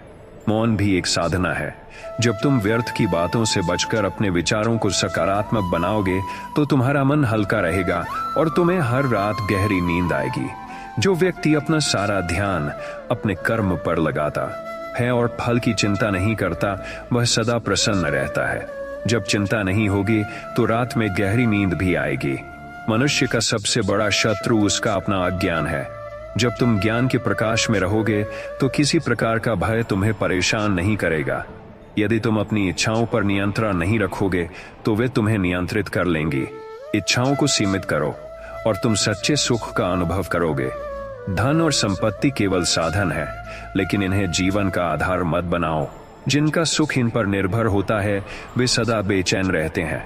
मौन भी एक साधना है। जब तुम व्यर्थ की बातों से बचकर अपने विचारों को सकारात्मक बनाओगे तो तुम्हारा मन हल्का रहेगा और तुम्हें हर रात गहरी नींद आएगी। जो व्यक्ति अपना सारा ध्यान अपने कर्म पर लगाता है और फल की चिंता नहीं करता वह सदा प्रसन्न रहता है। जब चिंता नहीं होगी तो रात में गहरी नींद भी आएगी। मनुष्य का सबसे बड़ा शत्रु उसका अपना अज्ञान है। जब तुम ज्ञान के प्रकाश में रहोगे तो किसी प्रकार का भय तुम्हें परेशान नहीं करेगा। यदि तुम अपनी इच्छाओं पर नियंत्रण नहीं रखोगे तो वे तुम्हें नियंत्रित कर लेंगी। इच्छाओं को सीमित करो और तुम सच्चे सुख का अनुभव करोगे। धन और संपत्ति केवल साधन है, लेकिन इन्हें जीवन का आधार मत बनाओ। जिनका सुख इन पर निर्भर होता है वे सदा बेचैन रहते हैं।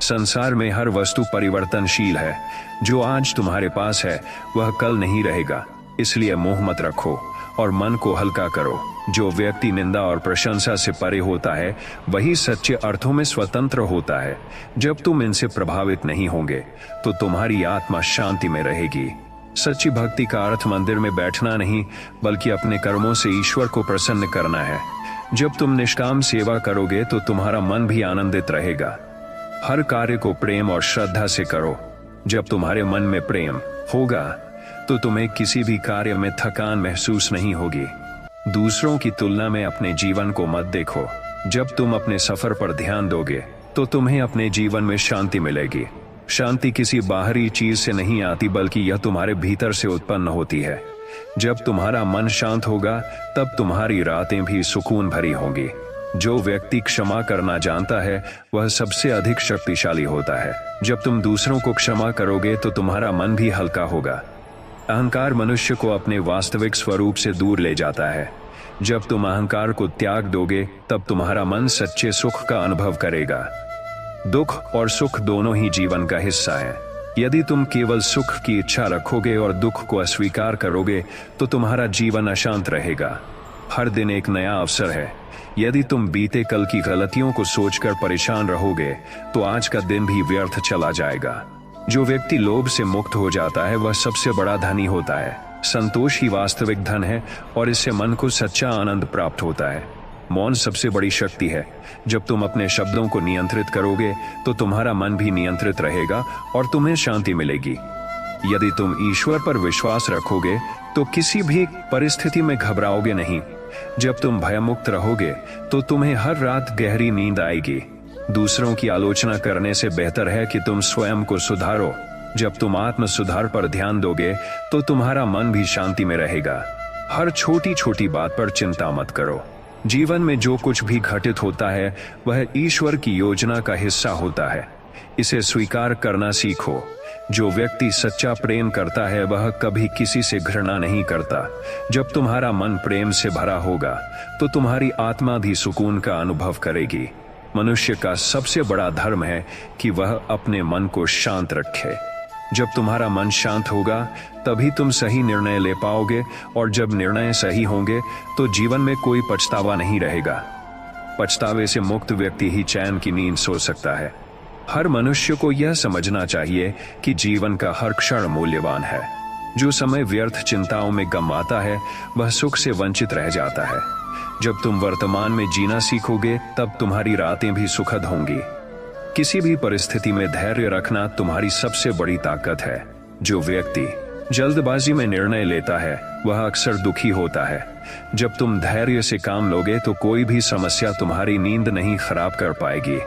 संसार में हर वस्तु परिवर्तनशील है। जो आज तुम्हारे पास है वह कल नहीं रहेगा, इसलिए मोह मत रखो और मन को हल्का करो। जो व्यक्ति निंदा और प्रशंसा से परे होता है वही सच्चे अर्थों में स्वतंत्र होता है। जब तुम इनसे प्रभावित नहीं होंगे तो तुम्हारी आत्मा शांति में रहेगी। सच्ची भक्ति का अर्थ मंदिर में बैठना नहीं, बल्कि अपने कर्मों से ईश्वर को प्रसन्न करना है। जब तुम निष्काम सेवा करोगे तो तुम्हारा मन भी आनंदित रहेगा। हर कार्य को प्रेम और श्रद्धा से करो। जब तुम्हारे मन में प्रेम होगा तो तुम्हें किसी भी कार्य में थकान महसूस नहीं होगी। दूसरों की तुलना में अपने जीवन को मत देखो। जब तुम अपने सफर पर ध्यान दोगे तो तुम्हें अपने जीवन में शांति मिलेगी। शांति किसी बाहरी चीज से नहीं आती, बल्कि यह तुम्हारे भीतर से उत्पन्न होती है। जब तुम्हारा मन शांत होगा तब तुम्हारी रातें भी सुकून भरी होंगी। जो व्यक्ति क्षमा करना जानता है वह सबसे अधिक शक्तिशाली होता है। जब तुम दूसरों को क्षमा करोगे तो तुम्हारा मन भी हल्का होगा। अहंकार मनुष्य को अपने वास्तविक स्वरूप से दूर ले जाता है। जब तुम अहंकार को त्याग दोगे तब तुम्हारा मन सच्चे सुख का अनुभव करेगा। दुख और सुख दोनों ही जीवन का हिस्सा है। यदि तुम केवल सुख की इच्छा रखोगे और दुख को अस्वीकार करोगे तो तुम्हारा जीवन अशांत रहेगा। हर दिन एक नया अवसर है। यदि तुम बीते कल की गलतियों को सोचकर परेशान रहोगे तो आज का दिन भी व्यर्थ चला जाएगा। जो व्यक्ति लोभ से मुक्त हो जाता है वह सबसे बड़ा धनी होता है। संतोष ही वास्तविक धन है और इससे मन को सच्चा आनंद प्राप्त होता है। मौन सबसे बड़ी शक्ति है। जब तुम अपने शब्दों को नियंत्रित करोगे तो तुम्हारा मन भी नियंत्रित रहेगा और तुम्हें शांति मिलेगी। यदि तुम ईश्वर पर विश्वास रखोगे तो किसी भी परिस्थिति में घबराओगे नहीं। जब तुम भयमुक्त रहोगे तो तुम्हें हर रात गहरी नींद आएगी। दूसरों की आलोचना करने से बेहतर है कि तुम स्वयं को सुधारो। जब तुम आत्म सुधार पर ध्यान दोगे तो तुम्हारा मन भी शांति में रहेगा। हर छोटी छोटी बात पर चिंता मत करो। जीवन में जो कुछ भी घटित होता है वह ईश्वर की योजना का हिस्सा होता है। इसे स्वीकार करना सीखो। जो व्यक्ति सच्चा प्रेम करता है वह कभी किसी से घृणा नहीं करता। जब तुम्हारा मन प्रेम से भरा होगा तो तुम्हारी आत्मा भी सुकून का अनुभव करेगी। मनुष्य का सबसे बड़ा धर्म है कि वह अपने मन को शांत रखे। जब तुम्हारा मन शांत होगा तभी तुम सही निर्णय ले पाओगे, और जब निर्णय सही होंगे तो जीवन में कोई पछतावा नहीं रहेगा। पछतावे से मुक्त व्यक्ति ही चैन की नींद सो सकता है। हर मनुष्य को यह समझना चाहिए कि जीवन का हर क्षण मूल्यवान है। जो समय व्यर्थ चिंताओं में गंवाता है वह सुख से वंचित रह जाता है। जब तुम वर्तमान में जीना सीखोगे तब तुम्हारी रातें भी सुखद होंगी। किसी भी परिस्थिति में धैर्य रखना तुम्हारी सबसे बड़ी ताकत है। जो व्यक्ति जल्दबाजी में निर्णय लेता है वह अक्सर दुखी होता है। जब तुम धैर्य से काम लोगे तो कोई भी समस्या तुम्हारी नींद नहीं खराब कर पाएगी।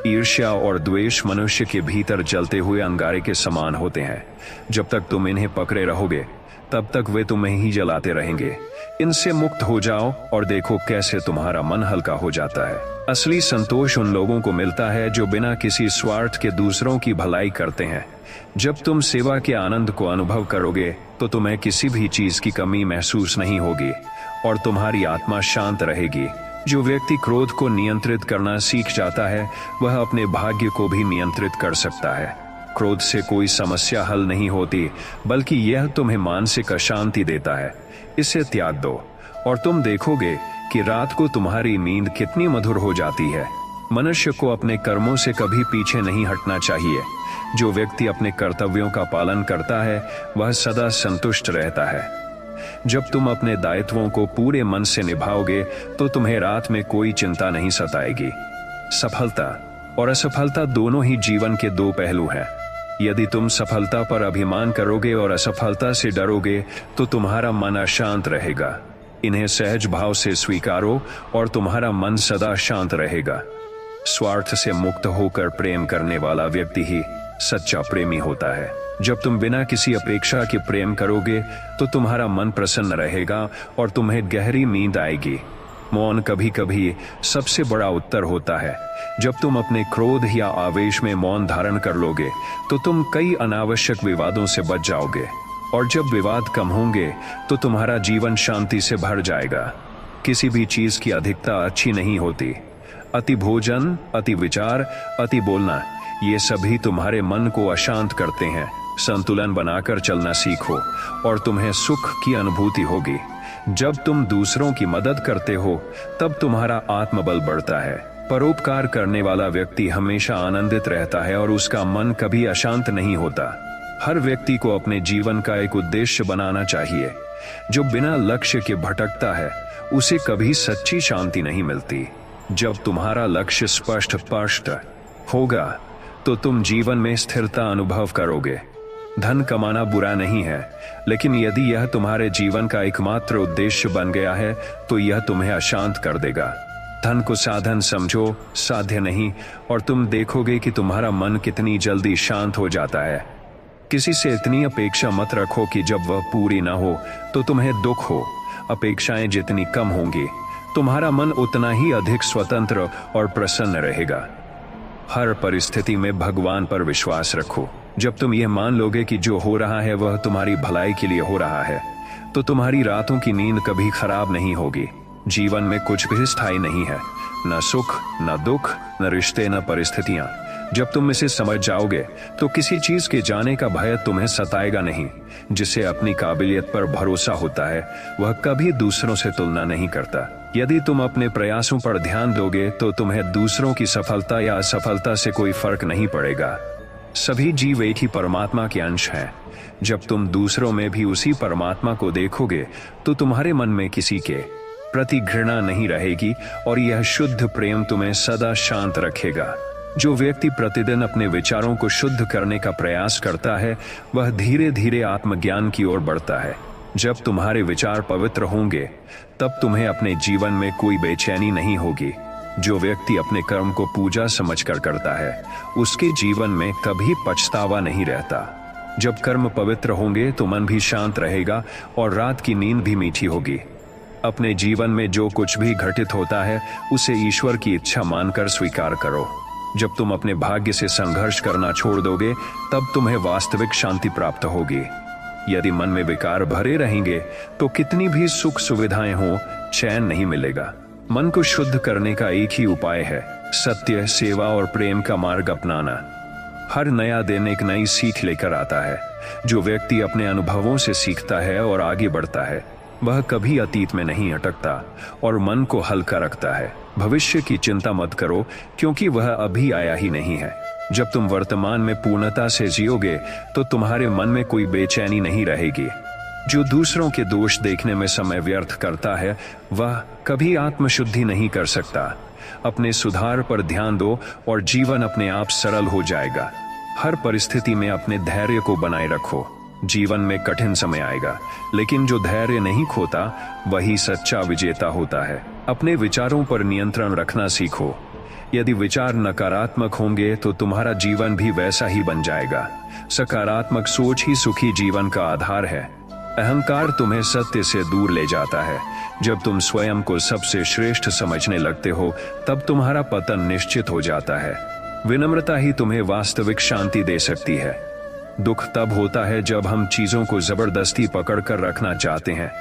ईर्ष्या और द्वेष मनुष्य के भीतर जलते हुए अंगारे के समान होते हैं। जब तक तुम इन्हें पकड़े रहोगे तब तक वे तुम्हें ही जलाते रहेंगे। इनसे मुक्त हो जाओ और देखो कैसे तुम्हारा मन हल्का हो जाता है। असली संतोष उन लोगों को मिलता है जो बिना किसी स्वार्थ के दूसरों की भलाई करते हैं। जब तुम सेवा के आनंद को अनुभव करोगे तो तुम्हें किसी भी चीज की कमी महसूस नहीं होगी और तुम्हारी आत्मा शांत रहेगी। जो व्यक्ति क्रोध को नियंत्रित करना सीख जाता है वह अपने भाग्य को भी नियंत्रित कर सकता है। क्रोध से कोई समस्या हल नहीं होती, बल्कि यह तुम्हें मानसिक अशांति देता है। इसे त्याग दो और तुम देखोगे कि रात को तुम्हारी नींद कितनी मधुर हो जाती है। मनुष्य को अपने कर्मों से कभी पीछे नहीं हटना चाहिए। जो व्यक्ति अपने कर्तव्यों का पालन करता है वह सदा संतुष्ट रहता है। जब तुम अपने दायित्वों को पूरे मन से निभाओगे तो तुम्हें रात में कोई चिंता नहीं सताएगी। सफलता और असफलता दोनों ही जीवन के दो पहलू हैं। यदि तुम सफलता पर अभिमान करोगे और असफलता से डरोगे तो तुम्हारा मन अशांत रहेगा। इन्हें सहज भाव से स्वीकारो और तुम्हारा मन सदा शांत रहेगा। स्वार्थ से मुक्त होकर प्रेम करने वाला व्यक्ति ही सच्चा प्रेमी होता है। जब तुम बिना किसी अपेक्षा के प्रेम करोगे तो तुम्हारा मन प्रसन्न रहेगा और तुम्हें गहरी नींद आएगी। मौन कभी कभी सबसे बड़ा उत्तर होता है। जब तुम अपने क्रोध या आवेश में मौन धारण कर लोगे तो तुम कई अनावश्यक विवादों से बच जाओगे, और जब विवाद कम होंगे तो तुम्हारा जीवन शांति से भर जाएगा। किसी भी चीज की अधिकता अच्छी नहीं होती। अति भोजन, अति विचार, अति बोलना, ये सभी तुम्हारे मन को अशांत करते हैं। संतुलन बनाकर चलना सीखो और तुम्हें सुख की अनुभूति होगी। जब तुम दूसरों की मदद करते हो तब तुम्हारा आत्मबल बढ़ता है। परोपकार करने वाला व्यक्ति हमेशा आनंदित रहता है और उसका मन कभी अशांत नहीं होता। हर व्यक्ति को अपने जीवन का एक उद्देश्य बनाना चाहिए। जो बिना लक्ष्य के भटकता है उसे कभी सच्ची शांति नहीं मिलती। जब तुम्हारा लक्ष्य स्पष्ट होगा तो तुम जीवन में स्थिरता अनुभव करोगे। धन कमाना बुरा नहीं है, लेकिन यदि यह तुम्हारे जीवन का एकमात्र उद्देश्य बन गया है तो यह तुम्हें अशांत कर देगा। धन को साधन समझो, साध्य नहीं, और तुम देखोगे कि तुम्हारा मन कितनी जल्दी शांत हो जाता है। किसी से इतनी अपेक्षा मत रखो कि जब वह पूरी ना हो तो तुम्हें दुख हो। अपेक्षाएं जितनी कम होंगी तुम्हारा मन उतना ही अधिक स्वतंत्र और प्रसन्न रहेगा। हर परिस्थिति में भगवान पर विश्वास रखो। जब तुम यह मान लोगे कि जो हो रहा है वह तुम्हारी भलाई के लिए हो रहा है तो तुम्हारी रातों की नींद कभी खराब नहीं होगी। जीवन में कुछ भी स्थायी नहीं है, न सुख, न दुख, न रिश्ते, न परिस्थितियां। जब तुम इसे समझ जाओगे तो किसी चीज के जाने का भय तुम्हें सताएगा नहीं। जिसे अपनी काबिलियत पर भरोसा होता है वह कभी दूसरों से तुलना नहीं करता। यदि तुम अपने प्रयासों पर ध्यान दोगे तो तुम्हें दूसरों की सफलता या असफलता से कोई फर्क नहीं पड़ेगा। सभी जीव एक ही परमात्मा के अंश हैं। जब तुम दूसरों में भी उसी परमात्मा को देखोगे तो तुम्हारे मन में किसी के प्रति घृणा नहीं रहेगी और यह शुद्ध प्रेम तुम्हें सदा शांत रखेगा। जो व्यक्ति प्रतिदिन अपने विचारों को शुद्ध करने का प्रयास करता है वह धीरे धीरे आत्मज्ञान की ओर बढ़ता है। जब तुम्हारे विचार पवित्र होंगे तब तुम्हें अपने जीवन में कोई बेचैनी नहीं होगी। जो व्यक्ति अपने कर्म को पूजा समझकर करता है उसके जीवन में कभी पछतावा नहीं रहता। जब कर्म पवित्र होंगे तो मन भी शांत रहेगा और रात की नींद भी मीठी होगी। अपने जीवन में जो कुछ भी घटित होता है उसे ईश्वर की इच्छा मानकर स्वीकार करो। जब तुम अपने भाग्य से संघर्ष करना छोड़ दोगे तब तुम्हें वास्तविक शांति प्राप्त होगी। यदि मन में विकार भरे रहेंगे तो कितनी भी सुख सुविधाएं हो, चैन नहीं मिलेगा। मन को शुद्ध करने का एक ही उपाय है, सत्य, सेवा और प्रेम का मार्ग अपनाना। हर नया दिन एक नई सीख लेकर आता है। जो व्यक्ति अपने अनुभवों से सीखता है और आगे बढ़ता है वह कभी अतीत में नहीं अटकता और मन को हल्का रखता है। भविष्य की चिंता मत करो क्योंकि वह अभी आया ही नहीं है। जब तुम वर्तमान में पूर्णता से जियोगे तो तुम्हारे मन में कोई बेचैनी नहीं रहेगी। जो दूसरों के दोष देखने में समय व्यर्थ करता है वह कभी आत्मशुद्धि नहीं कर सकता। अपने सुधार पर ध्यान दो और जीवन अपने आप सरल हो जाएगा। हर परिस्थिति में अपने धैर्य को बनाए रखो। जीवन में कठिन समय आएगा लेकिन जो धैर्य नहीं खोता वही सच्चा विजेता होता है। अपने विचारों पर नियंत्रण रखना सीखो। यदि विचार नकारात्मक होंगे तो तुम्हारा जीवन भी वैसा ही बन जाएगा। सकारात्मक सोच ही सुखी जीवन का आधार है। अहंकार तुम्हें सत्य से दूर ले जाता है। जब तुम स्वयं को सबसे श्रेष्ठ समझने लगते हो तब तुम्हारा पतन निश्चित हो जाता है। विनम्रता ही तुम्हें वास्तविक शांति दे सकती है। दुख तब होता है जब हम चीजों को जबरदस्ती पकड़कर रखना चाहते हैं।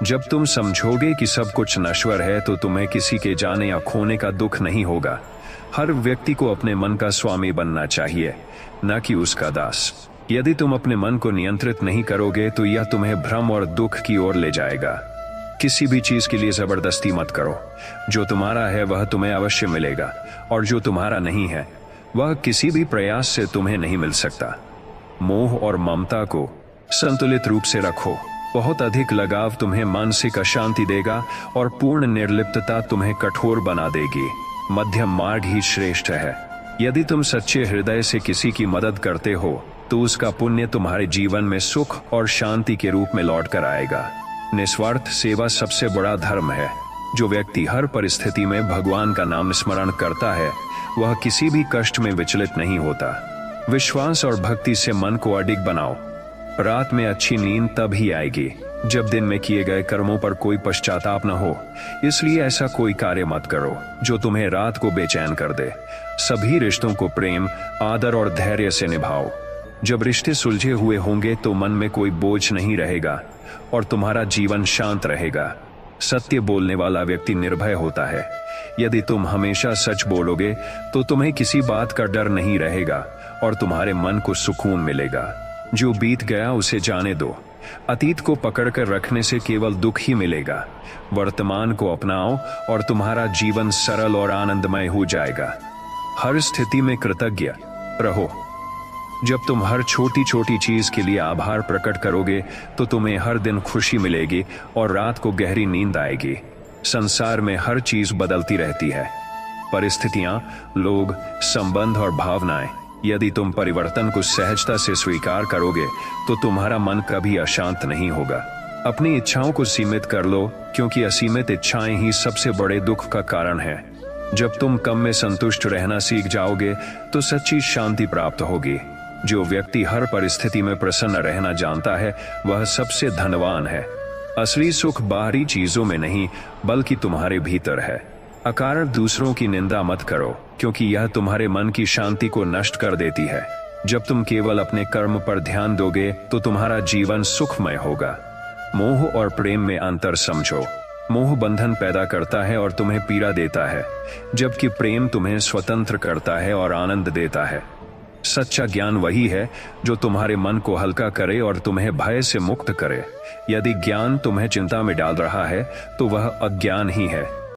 जब तुम समझोगे कि सब कुछ नश्वर है तो तुम्हें किसी के जाने या खोने का दुख नहीं होगा। हर व्यक्ति को अपने मन का स्वामी बनना चाहिए, न कि उसका दास। यदि तुम अपने मन को नियंत्रित नहीं करोगे तो यह तुम्हें भ्रम और दुख की ओर ले जाएगा। किसी भी चीज के लिए जबरदस्ती मत करो। जो तुम्हारा है वह तुम्हें अवश्य मिलेगा और जो तुम्हारा नहीं है वह किसी भी प्रयास से तुम्हें नहीं मिल सकता। मोह और ममता को संतुलित रूप से रखो। बहुत अधिक लगाव तुम्हें मानसिक अशांति देगा और पूर्ण निर्लिप्तता तुम्हें कठोर बना देगी। मध्यम मार्ग ही श्रेष्ठ है। यदि तुम सच्चे हृदय से किसी की मदद करते हो तो उसका पुण्य तुम्हारे जीवन में सुख और शांति के रूप में लौट कर आएगा। निस्वार्थ सेवा सबसे बड़ा धर्म है। जो व्यक्ति हर परिस्थिति में भगवान का नाम स्मरण करता है वह किसी भी कष्ट में विचलित नहीं होता। विश्वास और भक्ति से मन को अडिग बनाओ। रात में अच्छी नींद तब ही आएगी जब दिन में किए गए कर्मों पर कोई पश्चाताप न हो, इसलिए ऐसा कोई कार्य मत करो जो तुम्हें रात को बेचैन कर दे। सभी रिश्तों को प्रेम, आदर और धैर्य से निभाओ। जब रिश्ते सुलझे हुए होंगे तो मन में कोई बोझ नहीं रहेगा और तुम्हारा जीवन शांत रहेगा। सत्य बोलने वाला व्यक्ति निर्भय होता है। यदि तुम हमेशा सच बोलोगे तो तुम्हें किसी बात का डर नहीं रहेगा और तुम्हारे मन को सुकून मिलेगा। जो बीत गया उसे जाने दो। अतीत को पकड़कर रखने से केवल दुख ही मिलेगा। वर्तमान को अपनाओ और तुम्हारा जीवन सरल और आनंदमय हो जाएगा। हर स्थिति में कृतज्ञ रहो। जब तुम हर छोटी छोटी चीज के लिए आभार प्रकट करोगे तो तुम्हें हर दिन खुशी मिलेगी और रात को गहरी नींद आएगी। संसार में हर चीज बदलती रहती है, परिस्थितियां, लोग, संबंध और भावनाएं। यदि तुम परिवर्तन को सहजता से स्वीकार करोगे तो तुम्हारा मन कभी अशांत नहीं होगा। अपनी इच्छाओं को सीमित कर लो, क्योंकि असीमित इच्छाएं ही सबसे बड़े दुख का कारण है। जब तुम कम में संतुष्ट रहना सीख जाओगे तो सच्ची शांति प्राप्त होगी। जो व्यक्ति हर परिस्थिति में प्रसन्न रहना जानता है वह सबसे धनवान है। असली सुख बाहरी चीजों में नहीं बल्कि तुम्हारे भीतर है। अकारण दूसरों की निंदा मत करो, क्योंकि यह तुम्हारे मन की शांति को नष्ट कर देती है। जब तुम केवल अपने कर्म पर ध्यान दोगे तो तुम्हारा जीवन सुखमय होगा। मोह और प्रेम में अंतर समझो। मोह बंधन पैदा करता है और तुम्हें पीड़ा देता है, जबकि प्रेम तुम्हें स्वतंत्र करता है और आनंद देता है। सच्चा ज्ञान वही है जो तुम्हारे मन को हल्का करे और तुम्हें भय से मुक्त करे। यदि ज्ञान तुम्हें चिंता में डाल रहा है तो वह अज्ञान ही है।